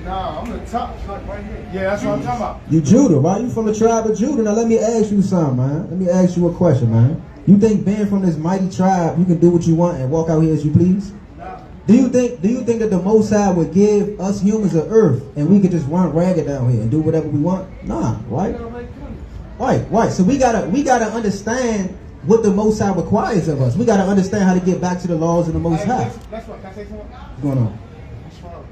No, I'm the top, like right here. Yeah, that's what I'm talking about.
You Judah, right? You from the tribe of Judah. Now let me ask you something, man. Let me ask you a question, man. You think being from this mighty tribe, you can do what you want and walk out here as you please?
No.
Do you think that the Most High would give us humans an earth and we could just run ragged down here and do whatever we want? Nah, right? Right. So we gotta understand what the Most High requires of us. We gotta understand how to get back to the laws of the Most High.
That's what. Can I say something?
What's going on?
I'm strong.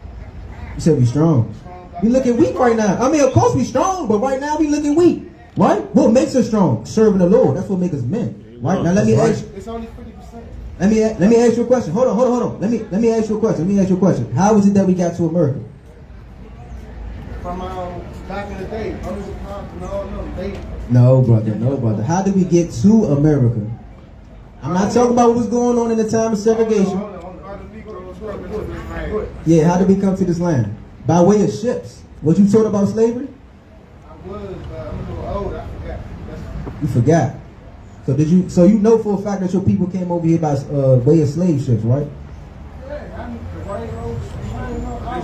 You said we strong. We looking weak right now. I mean, of course we strong, but right now we looking weak. Right? What makes us strong? Serving the Lord. That's what makes us men. Right? Now let me ask you.
It's only 50%.
Let me ask you a question. Hold on. Let me ask you a question. How is it that we got to America?
From back in the day.
No, brother. How did we get to America? I'm not talking about what was going on in the time of segregation. Yeah, how did we come to this land? By way of ships. Was you taught about slavery?
I was, but I'm a little old. I forgot.
You forgot. So you know for a fact that your people came over here by way of slave ships, right?
Yeah, I knew the white roads.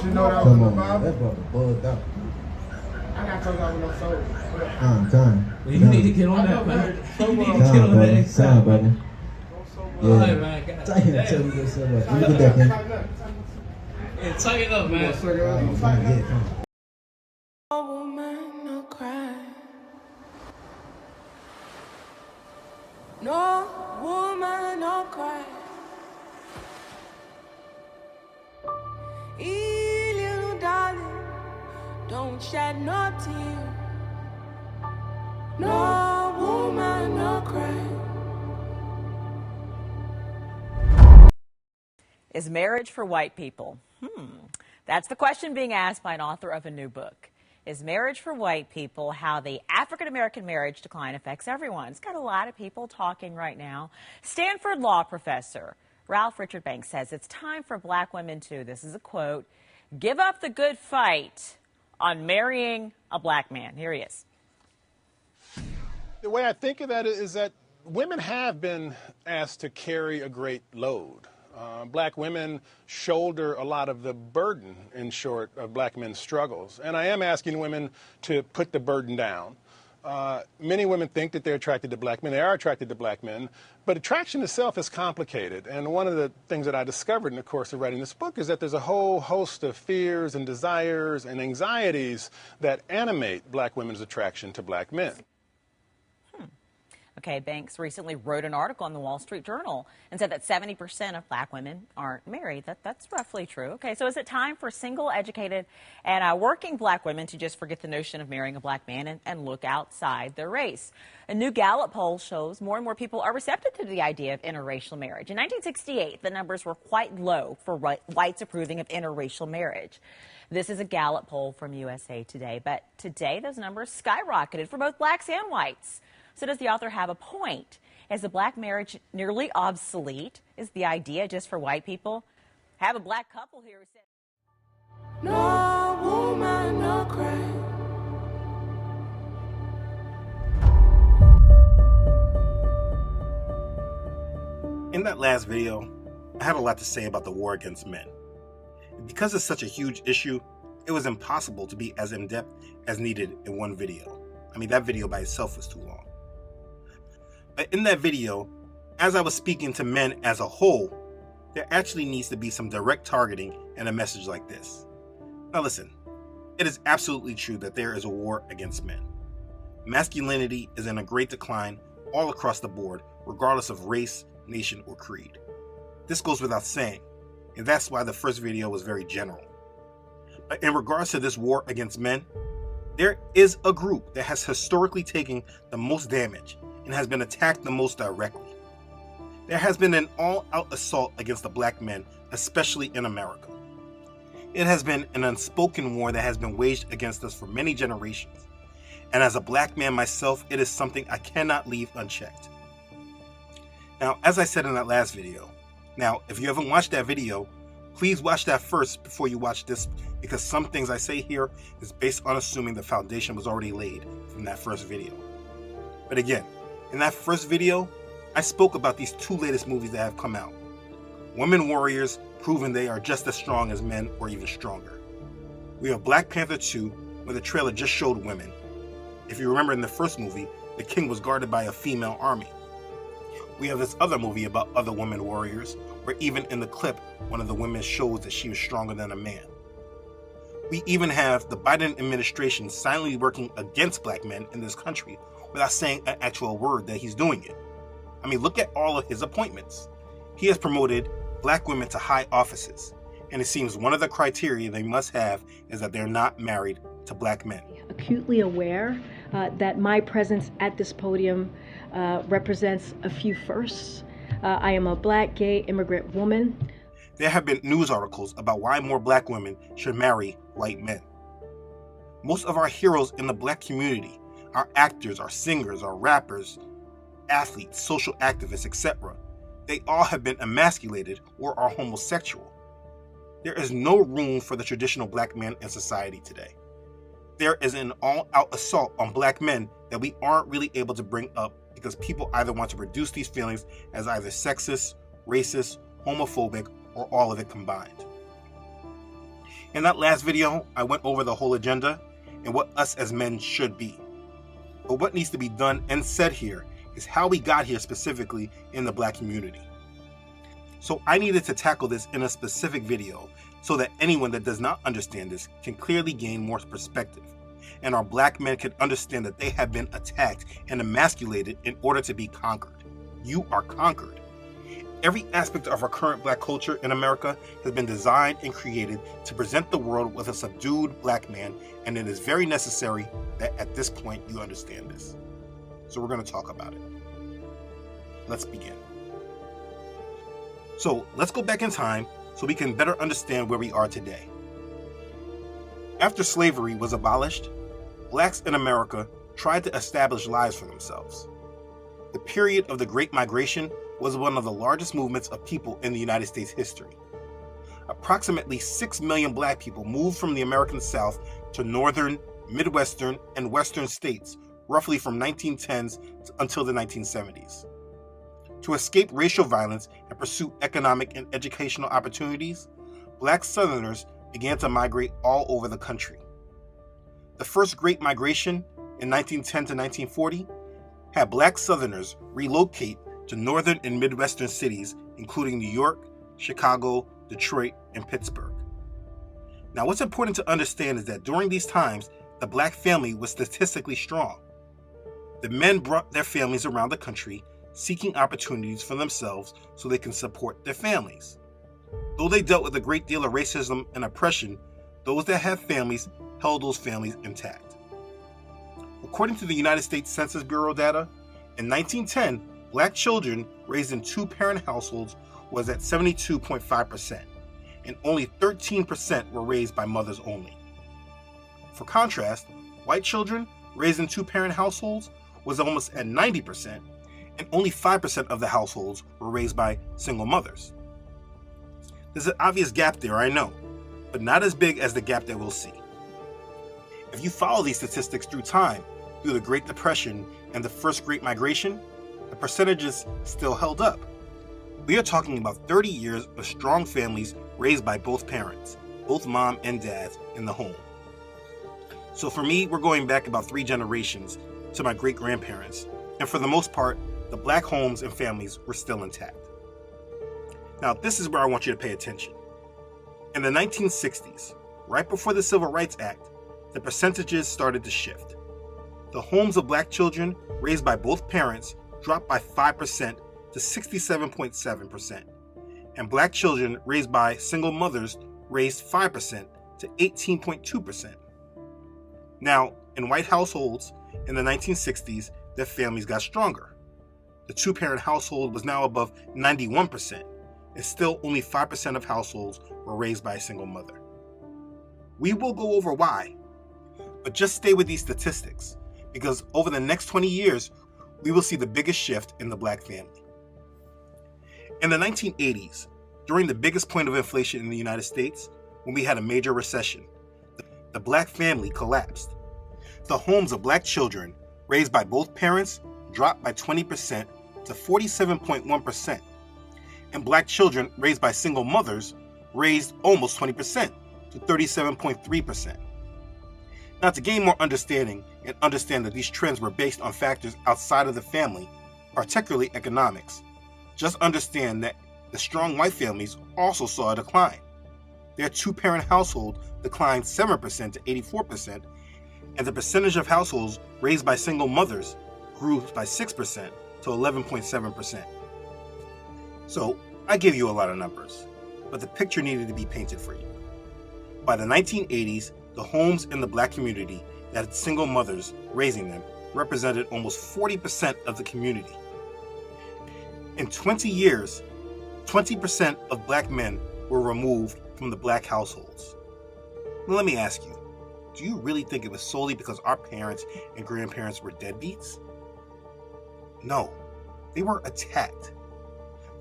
Did you know that
Come
was
on, man. That brother bugged out.
I got told I was no soul.
Time.
Well, you need to get on that, man. You need to get on that.
Time, brother.
All right, man. God
Tell you this so much. Look at that, man.
Yeah, tighten up, man.
Yeah, come on.
No woman, no cry. No woman, no cry. Hey, little darling, don't shed no tear. No woman, no cry.
Is marriage for white people? That's the question being asked by an author of a new book. Is marriage for white people how the African-American marriage decline affects everyone? It's got a lot of people talking right now. Stanford law professor Ralph Richard Banks says it's time for black women to, this is a quote, give up the good fight on marrying a black man. Here he is.
The way I think of that is that women have been asked to carry a great load. Black women shoulder a lot of the burden, in short, of black men's struggles. And I am asking women to put the burden down. Many women think that they're attracted to black men. They are attracted to black men. But attraction itself is complicated. And one of the things that I discovered in the course of writing this book is that there's a whole host of fears and desires and anxieties that animate black women's attraction to black men.
Okay, Banks recently wrote an article in the Wall Street Journal and said that 70% of black women aren't married. That's roughly true. Okay, so is it time for single, educated, and working black women to just forget the notion of marrying a black man and look outside their race? A new Gallup poll shows more and more people are receptive to the idea of interracial marriage. In 1968, the numbers were quite low for whites approving of interracial marriage. This is a Gallup poll from USA Today, but today those numbers skyrocketed for both blacks and whites. So does the author have a point? Is the black marriage nearly obsolete? Is the idea just for white people? Have a black couple here who said,
No woman, no cry.
In that last video, I had a lot to say about the war against men. Because it's such a huge issue, it was impossible to be as in-depth as needed in one video. I mean, that video by itself was too long. But in that video, as I was speaking to men as a whole, there actually needs to be some direct targeting and a message like this. Now listen, it is absolutely true that there is a war against men. Masculinity is in a great decline all across the board, regardless of race, nation, or creed. This goes without saying, and that's why the first video was very general. But in regards to this war against men, there is a group that has historically taken the most damage and has been attacked the most directly. There has been an all-out assault against the black men, especially in America. It has been an unspoken war that has been waged against us for many generations. And as a black man myself, it is something I cannot leave unchecked. Now, as I said in that last video, now, if you haven't watched that video, please watch that first before you watch this, because some things I say here is based on assuming the foundation was already laid from that first video. But again, in that first video, I spoke about these two latest movies that have come out. Women Warriors, proving they are just as strong as men or even stronger. We have Black Panther 2, where the trailer just showed women. If you remember in the first movie, the king was guarded by a female army. We have this other movie about other women warriors, where even in the clip, one of the women shows that she was stronger than a man. We even have the Biden administration silently working against black men in this country without saying an actual word that he's doing it. I mean, look at all of his appointments. He has promoted black women to high offices, and it seems one of the criteria they must have is that they're not married to black men.
Acutely aware that my presence at this podium represents a few firsts. I am a black, gay, immigrant woman.
There have been news articles about why more black women should marry white men. Most of our heroes in the black community, our actors, our singers, our rappers, athletes, social activists, etc., they all have been emasculated or are homosexual. There is no room for the traditional black man in society today. There is an all-out assault on black men that we aren't really able to bring up because people either want to reduce these feelings as either sexist, racist, homophobic, or all of it combined. In that last video, I went over the whole agenda and what us as men should be. But what needs to be done and said here is how we got here specifically in the black community. So I needed to tackle this in a specific video so that anyone that does not understand this can clearly gain more perspective, and our black men can understand that they have been attacked and emasculated in order to be conquered. You are conquered. Every aspect of our current black culture in America has been designed and created to present the world with a subdued black man, and it is very necessary that at this point you understand this. So we're going to talk about it. Let's begin. So let's go back in time so we can better understand where we are today. After slavery was abolished, blacks in America tried to establish lives for themselves. The period of the Great Migration was one of the largest movements of people in the United States history. Approximately 6 million black people moved from the American South to northern, midwestern, and western states roughly from 1910s until the 1970s. To escape racial violence and pursue economic and educational opportunities, black Southerners began to migrate all over the country. The first Great Migration in 1910 to 1940 had black Southerners relocate to northern and midwestern cities, including New York, Chicago, Detroit, and Pittsburgh. Now, what's important to understand is that during these times, the black family was statistically strong. The men brought their families around the country, seeking opportunities for themselves so they can support their families. Though they dealt with a great deal of racism and oppression, those that had families held those families intact. According to the United States Census Bureau data, in 1910, black children raised in two-parent households was at 72.5%, and only 13% were raised by mothers only. For contrast, white children raised in two-parent households was almost at 90%, and only 5% of the households were raised by single mothers. There's an obvious gap there, I know, but not as big as the gap that we'll see. If you follow these statistics through time, through the Great Depression and the first Great Migration, the percentages still held up. We are talking about 30 years of strong families raised by both parents, both mom and dad, in the home. So for me, we're going back about 3 generations to my great-grandparents, and for the most part, the black homes and families were still intact. Now, this is where I want you to pay attention. In the 1960s, right before the Civil Rights Act, the percentages started to shift. The homes of black children raised by both parents dropped by 5% to 67.7%, and black children raised by single mothers raised 5% to 18.2%. Now, in white households in the 1960s, their families got stronger. The two-parent household was now above 91%, and still only 5% of households were raised by a single mother. We will go over why, but just stay with these statistics, because over the next 20 years, we will see the biggest shift in the black family. In the 1980s, during the biggest point of inflation in the United States, when we had a major recession, the black family collapsed. The homes of black children raised by both parents dropped by 20% to 47.1%, and black children raised by single mothers raised almost 20% to 37.3%. Now, to gain more understanding and understand that these trends were based on factors outside of the family, particularly economics, just understand that the strong white families also saw a decline. Their two-parent household declined 7% to 84%, and the percentage of households raised by single mothers grew by 6% to 11.7%. So, I gave you a lot of numbers, but the picture needed to be painted for you. By the 1980s, the homes in the black community that had single mothers raising them represented almost 40% of the community. In 20 years, 20% of black men were removed from the black households. Now, let me ask you, do you really think it was solely because our parents and grandparents were deadbeats? No, they were attacked.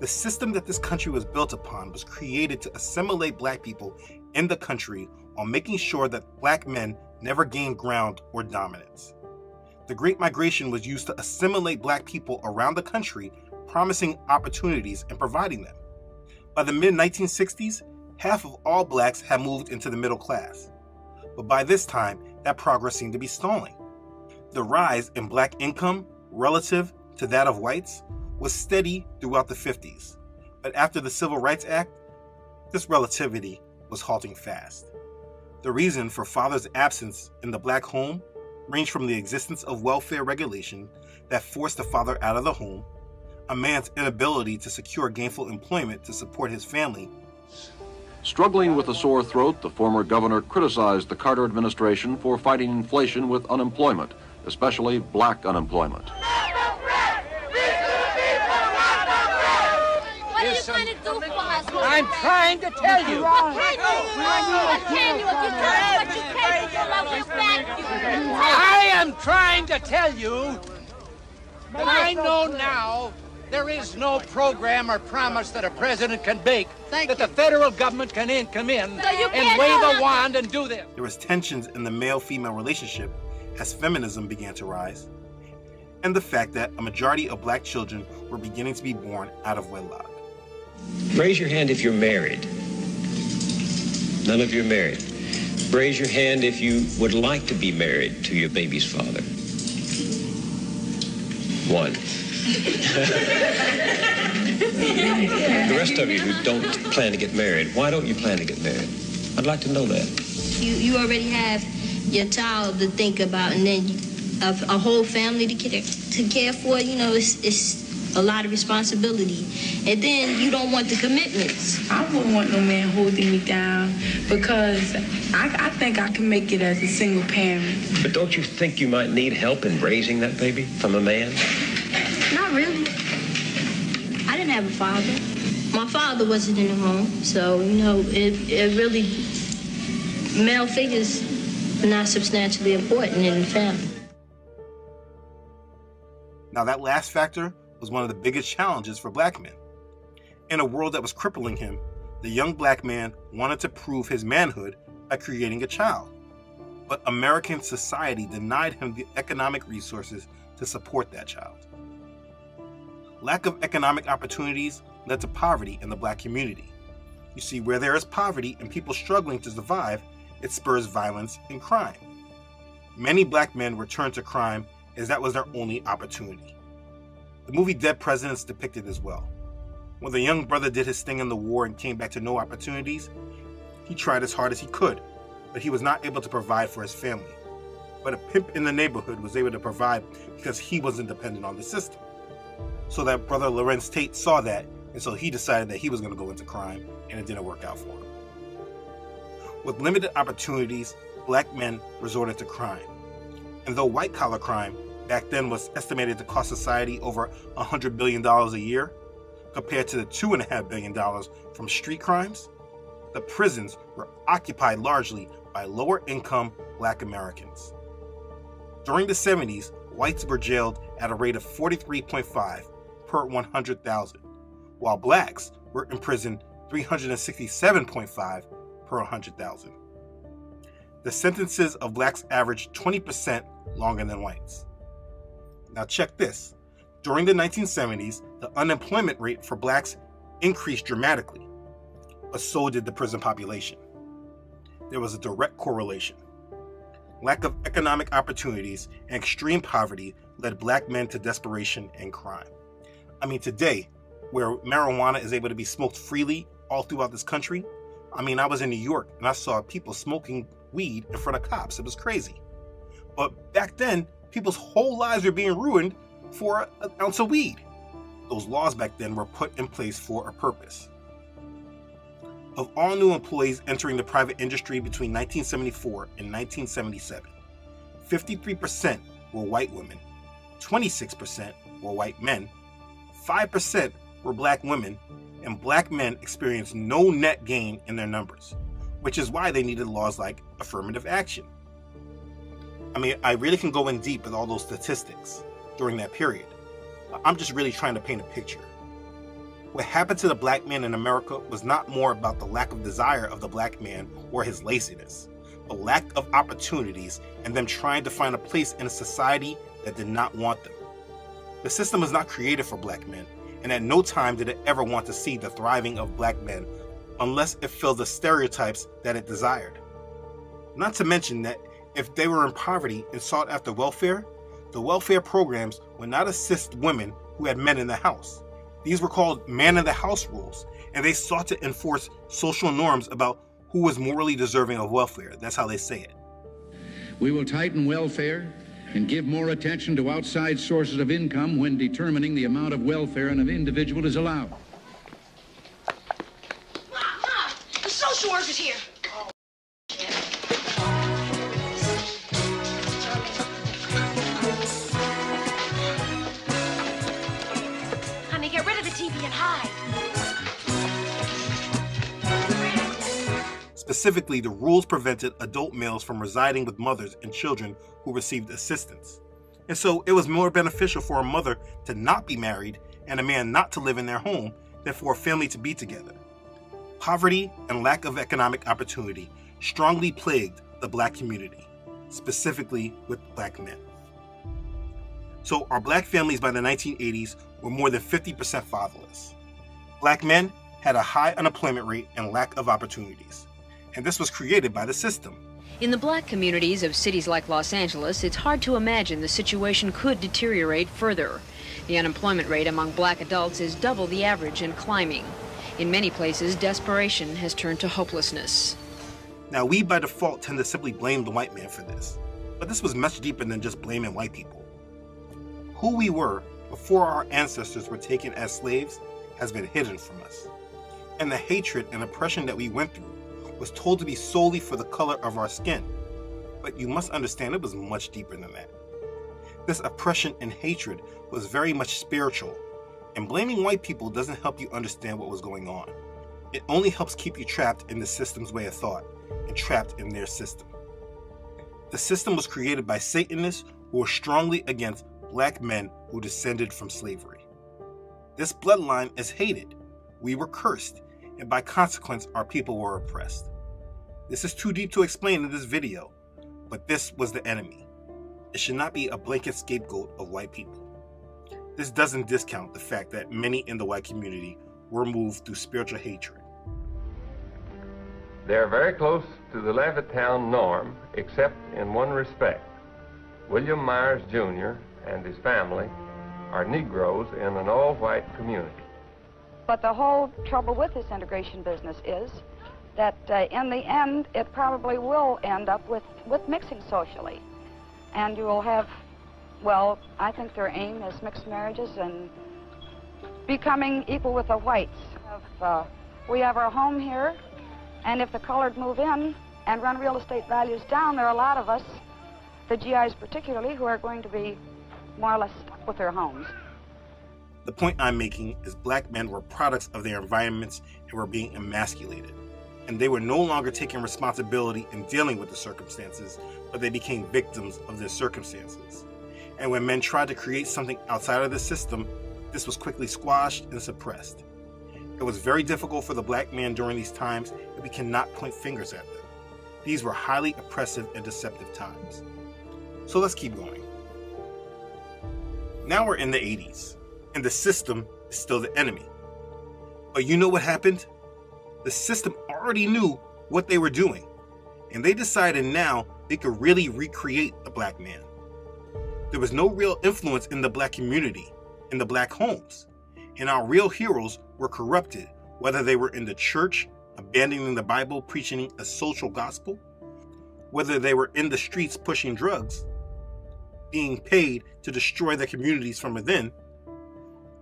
The system that this country was built upon was created to assimilate black people in the country while making sure that black men never gained ground or dominance. The Great Migration was used to assimilate black people around the country, promising opportunities and providing them. By the mid-1960s, half of all blacks had moved into the middle class. But by this time, that progress seemed to be stalling. The rise in black income relative to that of whites was steady throughout the 50s. But after the Civil Rights Act, this relativity was halting fast. The reason for father's absence in the black home ranged from the existence of welfare regulation that forced the father out of the home, a man's inability to secure gainful employment to support his family.
Struggling with a sore throat, the former governor criticized the Carter administration for fighting inflation with unemployment, especially black unemployment.
What are you trying to do for us?
I'm trying to tell you.
I can't do it. If you tell us what you can
I am trying to tell you that I know now there is no program or promise that a president can make that the federal government can come in and wave a wand and do this.
There was tensions in the male-female relationship as feminism began to rise, and the fact that a majority of black children were beginning to be born out of wedlock.
Raise your hand if you're married. None of you are married. Raise your hand if you would like to be married to your baby's father. One. The rest of you who don't plan to get married, why don't you plan to get married? I'd like to know that.
You already have your child to think about, and then a whole family to care for. You know, it's a lot of responsibility, and then you don't want the commitments.
I wouldn't want no man holding me down because I think I can make it as a single parent.
But don't you think you might need help in raising that baby from a man?
Not really. I didn't have a father. My father wasn't in the home, so, you know, it really, male figures are not substantially important in the family.
Now that last factor was one of the biggest challenges for black men. In a world that was crippling him, the young black man wanted to prove his manhood by creating a child. But American society denied him the economic resources to support that child. Lack of economic opportunities led to poverty in the black community. You see, where there is poverty and people struggling to survive, it spurs violence and crime. Many black men returned to crime as that was their only opportunity. The movie Dead Presidents depicted as well. When the young brother did his thing in the war and came back to no opportunities, he tried as hard as he could, but he was not able to provide for his family. But a pimp in the neighborhood was able to provide because he wasn't dependent on the system. So that brother Lorenz Tate saw that, and so he decided that he was going to go into crime, and it didn't work out for him. With limited opportunities, black men resorted to crime. And though white-collar crime back then was estimated to cost society over $100 billion a year, compared to the $2.5 billion from street crimes, the prisons were occupied largely by lower-income black Americans. During the 70s, whites were jailed at a rate of 43.5 per 100,000, while blacks were imprisoned 367.5 per 100,000. The sentences of blacks averaged 20% longer than whites. Now check this. During the 1970s, the unemployment rate for blacks increased dramatically, but so did the prison population. There was a direct correlation. Lack of economic opportunities and extreme poverty led black men to desperation and crime. I mean, today, where marijuana is able to be smoked freely all throughout this country, I was in New York and I saw people smoking weed in front of cops. It was crazy. But back then, people's whole lives were being ruined for an ounce of weed. Those laws back then were put in place for a purpose. Of all new employees entering the private industry between 1974 and 1977, 53% were white women, 26% were white men, 5% were black women, and black men experienced no net gain in their numbers, which is why they needed laws like affirmative action. I really can go in deep with all those statistics during that period. I'm just really trying to paint a picture. What happened to the black man in America was not more about the lack of desire of the black man or his laziness, but lack of opportunities and them trying to find a place in a society that did not want them. The system was not created for black men, and at no time did it ever want to see the thriving of black men unless it filled the stereotypes that it desired. Not to mention that if they were in poverty and sought after welfare, the welfare programs would not assist women who had men in the house. These were called man-in-the-house rules, and they sought to enforce social norms about who was morally deserving of welfare. That's how they say it.
We will tighten welfare and give more attention to outside sources of income when determining the amount of welfare an individual is allowed.
Mom, the social worker's here. Honey, get rid of the TV and hide.
Specifically, the rules prevented adult males from residing with mothers and children who received assistance. And so it was more beneficial for a mother to not be married and a man not to live in their home than for a family to be together. Poverty and lack of economic opportunity strongly plagued the black community, specifically with black men. So our black families by the 1980s were more than 50% fatherless. Black men had a high unemployment rate and lack of opportunities, and this was created by the system.
In the black communities of cities like Los Angeles, it's hard to imagine the situation could deteriorate further. The unemployment rate among black adults is double the average and climbing. In many places, desperation has turned to hopelessness.
Now, we by default tend to simply blame the white man for this, but this was much deeper than just blaming white people. Who we were before our ancestors were taken as slaves has been hidden from us, and the hatred and oppression that we went through was told to be solely for the color of our skin. But you must understand it was much deeper than that. This oppression and hatred was very much spiritual, and blaming white people doesn't help you understand what was going on. It only helps keep you trapped in the system's way of thought and trapped in their system. The system was created by Satanists who were strongly against black men who descended from slavery. This bloodline is hated. We were cursed, and by consequence, our people were oppressed. This is too deep to explain in this video, but this was the enemy. It should not be a blanket scapegoat of white people. This doesn't discount the fact that many in the white community were moved through spiritual hatred.
They are very close to the Levittown norm, except in one respect. William Myers, Jr. and his family are Negroes in an all-white community.
But the whole trouble with this integration business is that in the end, it probably will end up with mixing socially. And you will have, well, I think their aim is mixed marriages and becoming equal with the whites. We have our home here, and if the colored move in and run real estate values down, there are a lot of us, the GIs particularly, who are going to be more or less stuck with their homes.
The point I'm making is black men were products of their environments and were being emasculated. And they were no longer taking responsibility in dealing with the circumstances, but they became victims of their circumstances. And when men tried to create something outside of the system, this was quickly squashed and suppressed. It was very difficult for the black man during these times, and we cannot point fingers at them. These were highly oppressive and deceptive times. So let's keep going. Now we're in the 80s. And the system is still the enemy. But you know what happened? The system already knew what they were doing, and they decided now they could really recreate the black man. There was no real influence in the black community, in the black homes, and our real heroes were corrupted, whether they were in the church, abandoning the Bible, preaching a social gospel, whether they were in the streets pushing drugs, being paid to destroy their communities from within,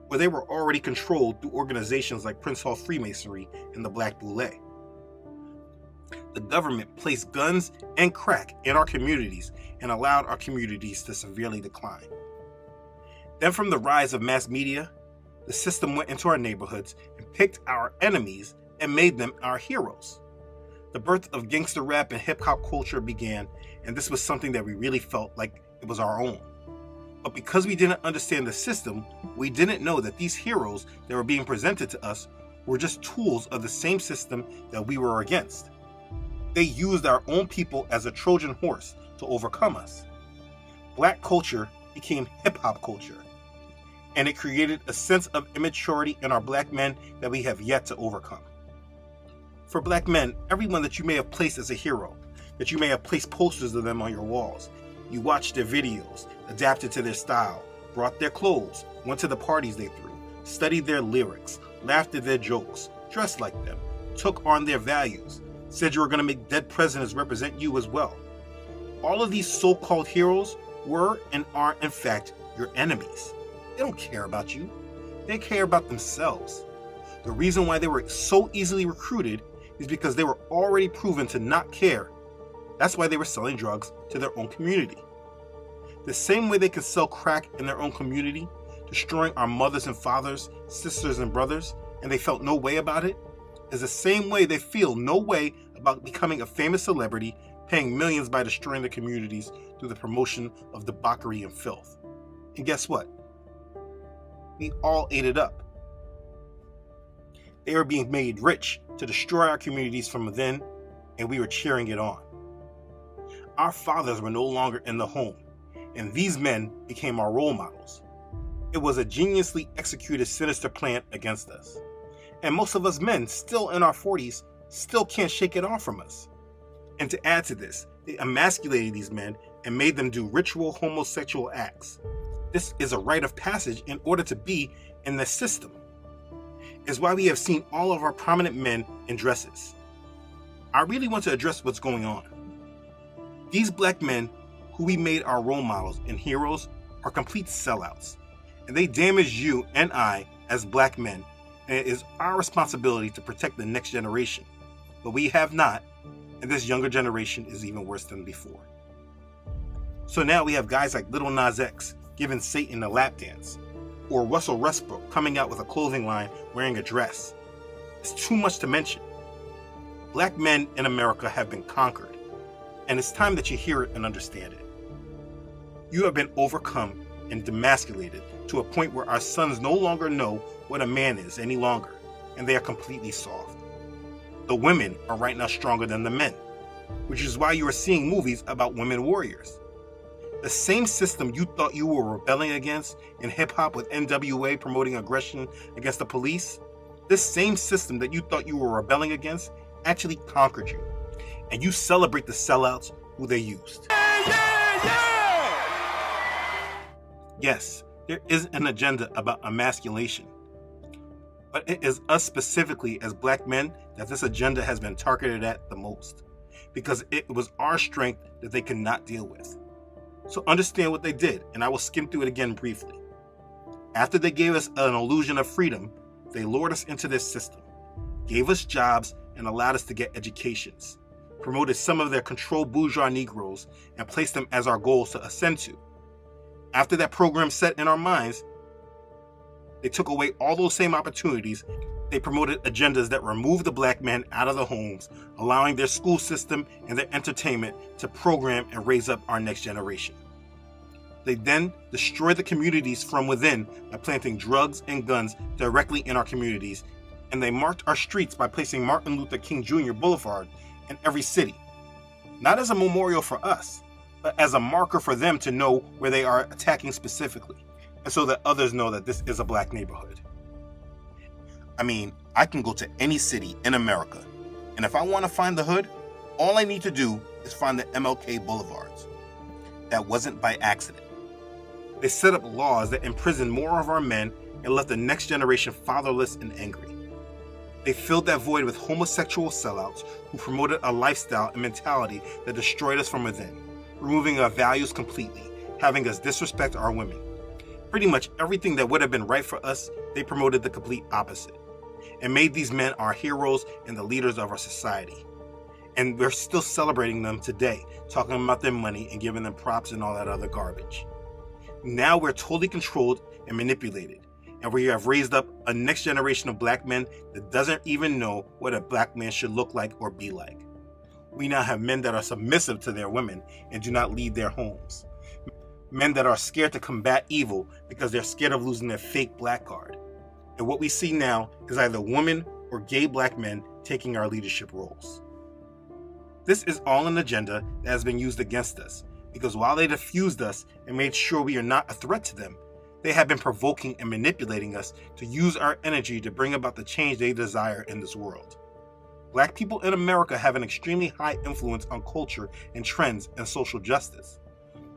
where they were already controlled through organizations like Prince Hall Freemasonry and the Black Boule. The government placed guns and crack in our communities and allowed our communities to severely decline. Then from the rise of mass media, the system went into our neighborhoods and picked our enemies and made them our heroes. The birth of gangster rap and hip-hop culture began, and this was something that we really felt like it was our own. But because we didn't understand the system, we didn't know that these heroes that were being presented to us were just tools of the same system that we were against. They used our own people as a Trojan horse to overcome us. Black culture became hip-hop culture, and it created a sense of immaturity in our black men that we have yet to overcome. For black men, everyone that you may have placed as a hero, that you may have placed posters of them on your walls, you watched their videos, adapted to their style, brought their clothes, went to the parties they threw, studied their lyrics, laughed at their jokes, dressed like them, took on their values, said you were going to make dead presidents represent you as well. All of these so-called heroes were and are in fact your enemies. They don't care about you. They care about themselves. The reason why they were so easily recruited is because they were already proven to not care. That's why they were selling drugs to their own community. The same way they could sell crack in their own community, destroying our mothers and fathers, sisters and brothers, and they felt no way about it, is the same way they feel no way about becoming a famous celebrity, paying millions by destroying their communities through the promotion of debauchery and filth. And guess what? We all ate it up. They were being made rich to destroy our communities from within, and we were cheering it on. Our fathers were no longer in the home, and these men became our role models. It was a geniusly executed sinister plan against us. And most of us men, still in our 40s, still can't shake it off from us. And to add to this, they emasculated these men and made them do ritual homosexual acts. This is a rite of passage in order to be in the system. It's why we have seen all of our prominent men in dresses. I really want to address what's going on. These black men who we made our role models and heroes are complete sellouts, and they damage you and I as black men, and it is our responsibility to protect the next generation. But we have not, and this younger generation is even worse than before. So now we have guys like Little Ngaz X giving Satan a lap dance, or Russell Westbrook coming out with a clothing line wearing a dress. It's too much to mention. Black men in America have been conquered, and it's time that you hear it and understand it. You have been overcome and demasculated to a point where our sons no longer know what a man is any longer, and they are completely soft. The women are right now stronger than the men, which is why you are seeing movies about women warriors. The same system you thought you were rebelling against in hip-hop with NWA promoting aggression against the police, this same system that you thought you were rebelling against actually conquered you. And you celebrate the sellouts who they used. Yes, there is an agenda about emasculation. But it is us specifically as black men that this agenda has been targeted at the most, because it was our strength that they could not deal with. So understand what they did, and I will skim through it again briefly. After they gave us an illusion of freedom, they lured us into this system, gave us jobs and allowed us to get educations, promoted some of their controlled bourgeois Negroes, and placed them as our goals to ascend to. After that program set in our minds, they took away all those same opportunities. They promoted agendas that removed the black men out of the homes, allowing their school system and their entertainment to program and raise up our next generation. They then destroyed the communities from within by planting drugs and guns directly in our communities, and they marked our streets by placing Martin Luther King Jr. Boulevard in every city, not as a memorial for us, but as a marker for them to know where they are attacking specifically, and so that others know that this is a black neighborhood. I mean, I can go to any city in America, and if I want to find the hood, all I need to do is find the MLK Boulevards. That wasn't by accident. They set up laws that imprisoned more of our men and left the next generation fatherless and angry. They filled that void with homosexual sellouts who promoted a lifestyle and mentality that destroyed us from within, removing our values completely, having us disrespect our women. Pretty much everything that would have been right for us, they promoted the complete opposite, and made these men our heroes and the leaders of our society. And we're still celebrating them today, talking about their money and giving them props and all that other garbage. Now we're totally controlled and manipulated, and we have raised up a next generation of black men that doesn't even know what a black man should look like or be like. We now have men that are submissive to their women and do not lead their homes. Men that are scared to combat evil because they're scared of losing their fake black card. And what we see now is either women or gay black men taking our leadership roles. This is all an agenda that has been used against us, because while they diffused us and made sure we are not a threat to them, they have been provoking and manipulating us to use our energy to bring about the change they desire in this world. Black people in America have an extremely high influence on culture and trends and social justice,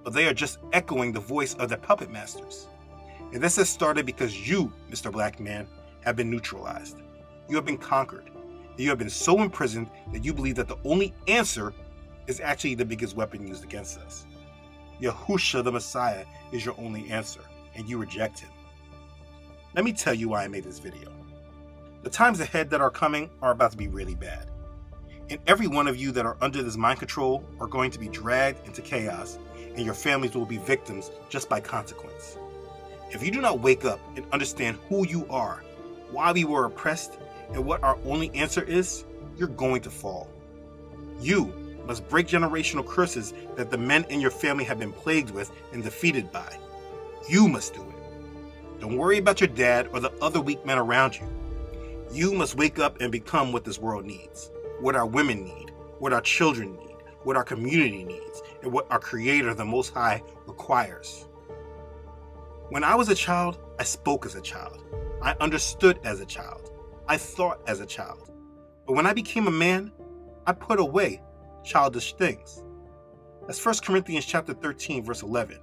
but they are just echoing the voice of their puppet masters. And this has started because you, Mr. Black Man, have been neutralized. You have been conquered. You have been so imprisoned that you believe that the only answer is actually the biggest weapon used against us. Yahushua the Messiah is your only answer, and you reject him. Let me tell you why I made this video. The times ahead that are coming are about to be really bad. And every one of you that are under this mind control are going to be dragged into chaos, and your families will be victims just by consequence. If you do not wake up and understand who you are, why we were oppressed, and what our only answer is, you're going to fall. You must break generational curses that the men in your family have been plagued with and defeated by. You must do it. Don't worry about your dad or the other weak men around you. You must wake up and become what this world needs, what our women need, what our children need, what our community needs, and what our Creator, the Most High, requires. When I was a child, I spoke as a child. I understood as a child. I thought as a child. But when I became a man, I put away childish things. That's 1 Corinthians chapter 13, verse 11.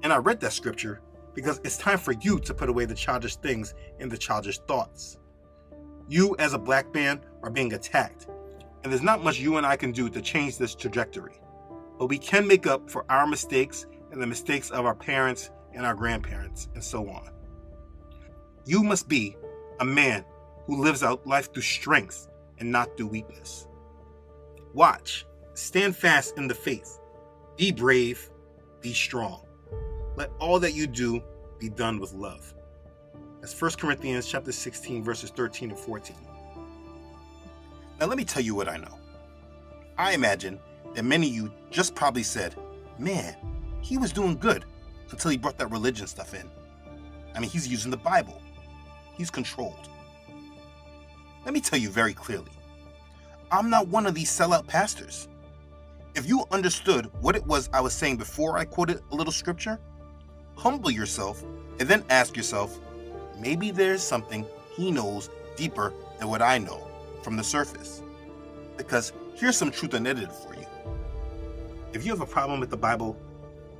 And I read that scripture because it's time for you to put away the childish things and the childish thoughts. You as a black man are being attacked, and there's not much you and I can do to change this trajectory. But we can make up for our mistakes and the mistakes of our parents and our grandparents, and so on. You must be a man who lives out life through strength and not through weakness. Watch, stand fast in the faith, be brave, be strong. Let all that you do be done with love. That's 1 Corinthians chapter 16, verses 13 and 14. Now let me tell you what I know. I imagine that many of you just probably said, man, he was doing good until he brought that religion stuff in. I mean, he's using the Bible. He's controlled. Let me tell you very clearly, I'm not one of these sellout pastors. If you understood what it was I was saying before I quoted a little scripture, humble yourself and then ask yourself, maybe there's something he knows deeper than what I know from the surface. Because here's some truth unedited for you. If you have a problem with the Bible,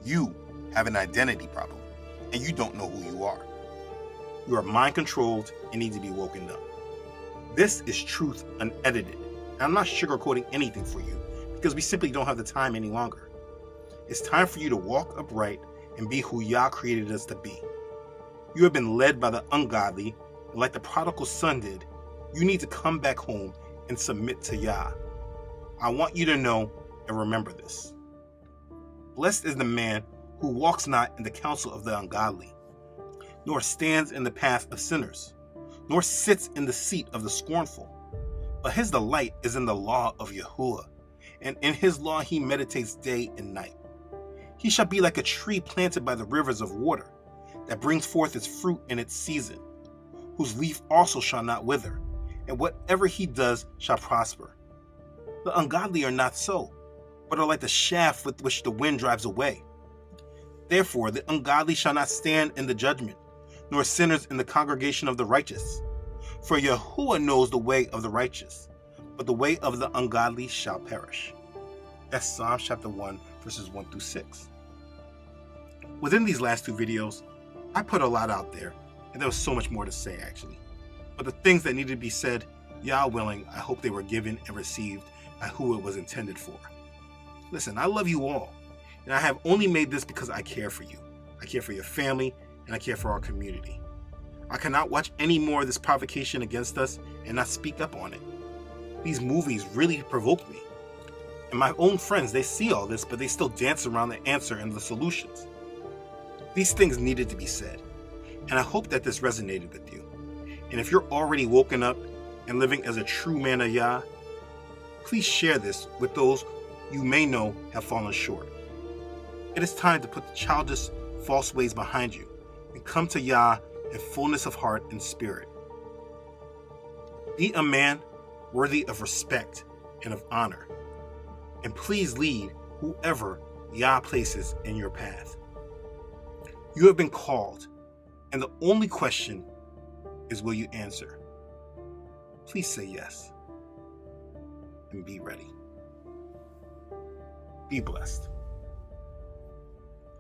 you have an identity problem, and you don't know who you are. You are mind controlled and need to be woken up. This is truth unedited. And I'm not sugarcoating anything for you because we simply don't have the time any longer. It's time for you to walk upright and be who Yah created us to be. You have been led by the ungodly, and like the prodigal son did, you need to come back home and submit to Yah. I want you to know and remember this. Blessed is the man who walks not in the counsel of the ungodly, nor stands in the path of sinners, nor sits in the seat of the scornful. But his delight is in the law of Yahuwah, and in his law he meditates day and night. He shall be like a tree planted by the rivers of water, that brings forth its fruit in its season, whose leaf also shall not wither, and whatever he does shall prosper. The ungodly are not so, but are like the shaft with which the wind drives away. Therefore the ungodly shall not stand in the judgment, nor sinners in the congregation of the righteous. For Yahuwah knows the way of the righteous, but the way of the ungodly shall perish. That's Psalms chapter 1, verses 1 through 6. Within these last two videos, I put a lot out there, and there was so much more to say actually. But the things that needed to be said, Yah willing, I hope they were given and received by who it was intended for. Listen, I love you all, and I have only made this because I care for you. I care for your family, and I care for our community. I cannot watch any more of this provocation against us and not speak up on it. These movies really provoked me. And my own friends, they see all this, but they still dance around the answer and the solutions. These things needed to be said, and I hope that this resonated with you. And if you're already woken up and living as a true man of Yah, please share this with those you may know have fallen short. It is time to put the childish, false ways behind you and come to Yah in fullness of heart and spirit. Be a man worthy of respect and of honor, and please lead whoever Yah places in your path. You have been called, and the only question is, will you answer? Please say yes, and be ready. Be blessed.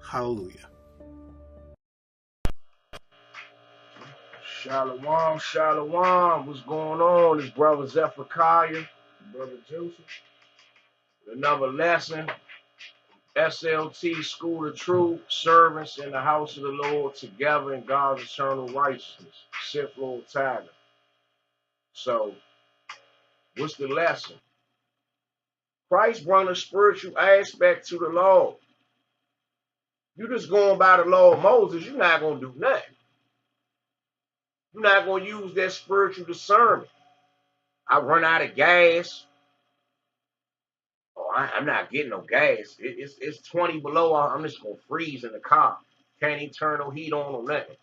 Hallelujah.
Shalom, shalom. What's going on? It's Brother Zephaniah, Brother Joseph. Another lesson. SLT, School of Truth, servants in the house of the Lord, together in God's eternal righteousness. Sith Lord Tiger. So, what's the lesson? Christ brought a spiritual aspect to the law. You just going by the law of Moses, you're not going to do nothing. You're not going to use that spiritual discernment. I run out of gas. I'm not getting no gas. It's 20 below. I'm just gonna freeze in the car. Can't even turn no heat on or nothing.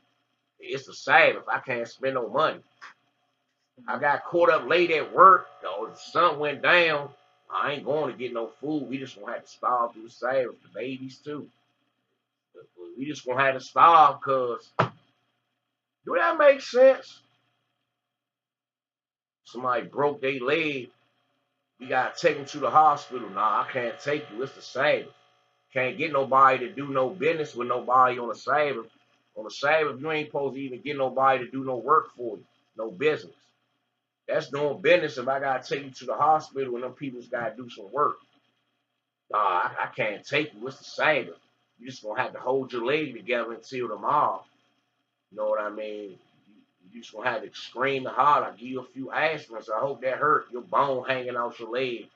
It's the Sabbath. I can't spend no money. I got caught up late at work. The sun went down. I ain't going to get no food. We just gonna have to starve through the Sabbath. The babies too. We just gonna have to starve, cause do that make sense? Somebody broke their leg. You gotta take them to the hospital. Nah, I can't take you. It's the Sabbath. Can't get nobody to do no business with nobody on the Sabbath. On the Sabbath, you ain't supposed to even get nobody to do no work for you. No business. That's doing business if I gotta take you to the hospital and them people's gotta do some work. Nah, I can't take you. It's the Sabbath. You just gonna have to hold your leg together until tomorrow. You know what I mean? You just gonna have to scream the heart. I give you a few aspirins. I hope that hurt. Your bone hanging out your leg.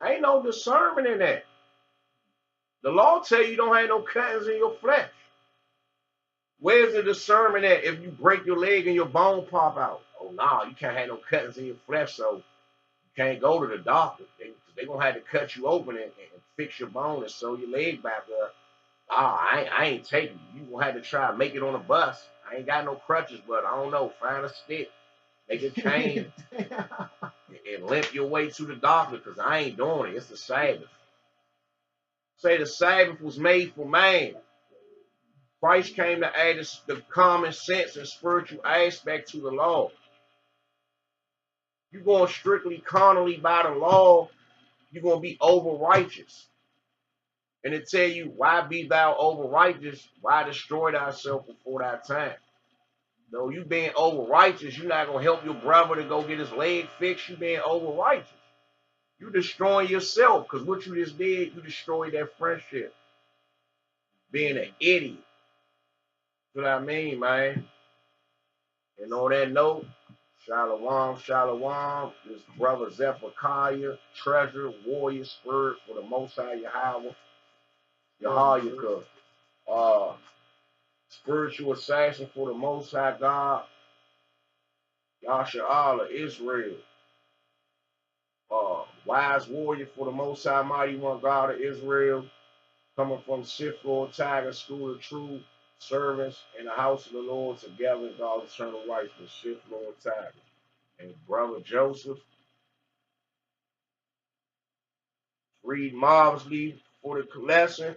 Ain't no discernment in that. The law tell you don't have no cuttings in your flesh. Where's the discernment at if you break your leg and your bone pop out? Oh, no, you can't have no cuttings in your flesh, so you can't go to the doctor. They gonna have to cut you open and fix your bone and sew your leg back up. I ain't taking you. You gonna have to try to make it on a bus. I ain't got no crutches, but I don't know. Find a stick, make a cane, and limp your way to the doctor, because I ain't doing it. It's the Sabbath. Say the Sabbath was made for man. Christ came to add the common sense and spiritual aspect to the law. You're going strictly carnally by the law, you're going to be over righteous. And it tell you, why be thou over righteous? Why destroy thyself before thy time? Though you being over righteous, you're not going to help your brother to go get his leg fixed. You being over righteous. You destroying yourself, because what you just did, you destroyed that friendship. Being an idiot. That's what I mean, man. And on that note, Shalom, Shalom. This brother Zephaniah, treasure, warrior, spirit for the Most High Yahweh, spiritual assassin for the Most High God, Yasha'Allah, Israel, wise warrior for the Most High Mighty One God of Israel, coming from Sith Lord Tiger, School of Truth, servants in the house of the Lord together in God's eternal righteousness, Sith Lord Tiger. And brother Joseph, read marvelously for the lesson.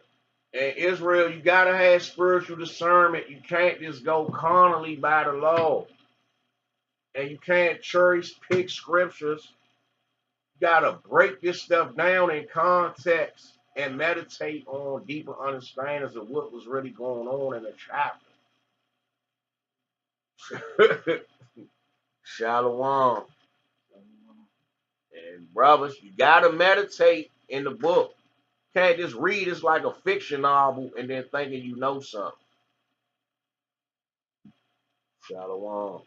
And Israel, you gotta have spiritual discernment. You can't just go carnally by the law. And you can't cherry pick scriptures. You gotta break this stuff down in context and meditate on deeper understandings of what was really going on in the chapter. Shalom. And brothers, you gotta meditate in the book. You can't just read it like a fiction novel and then thinking you know something. Shalom.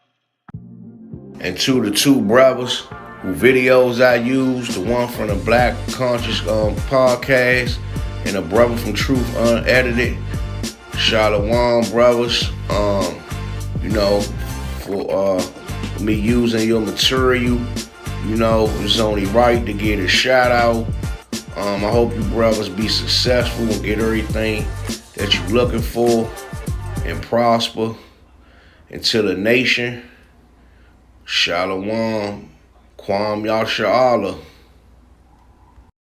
And to the two brothers who videos I used, the one from the Black Conscious podcast and a brother from Truth Unedited. Shalom, brothers. For me using your material, it's only right to get a shout out. I hope you brothers be successful and get everything that you're looking for and prosper into the nation. Shalom, Kwam Yasha'Allah.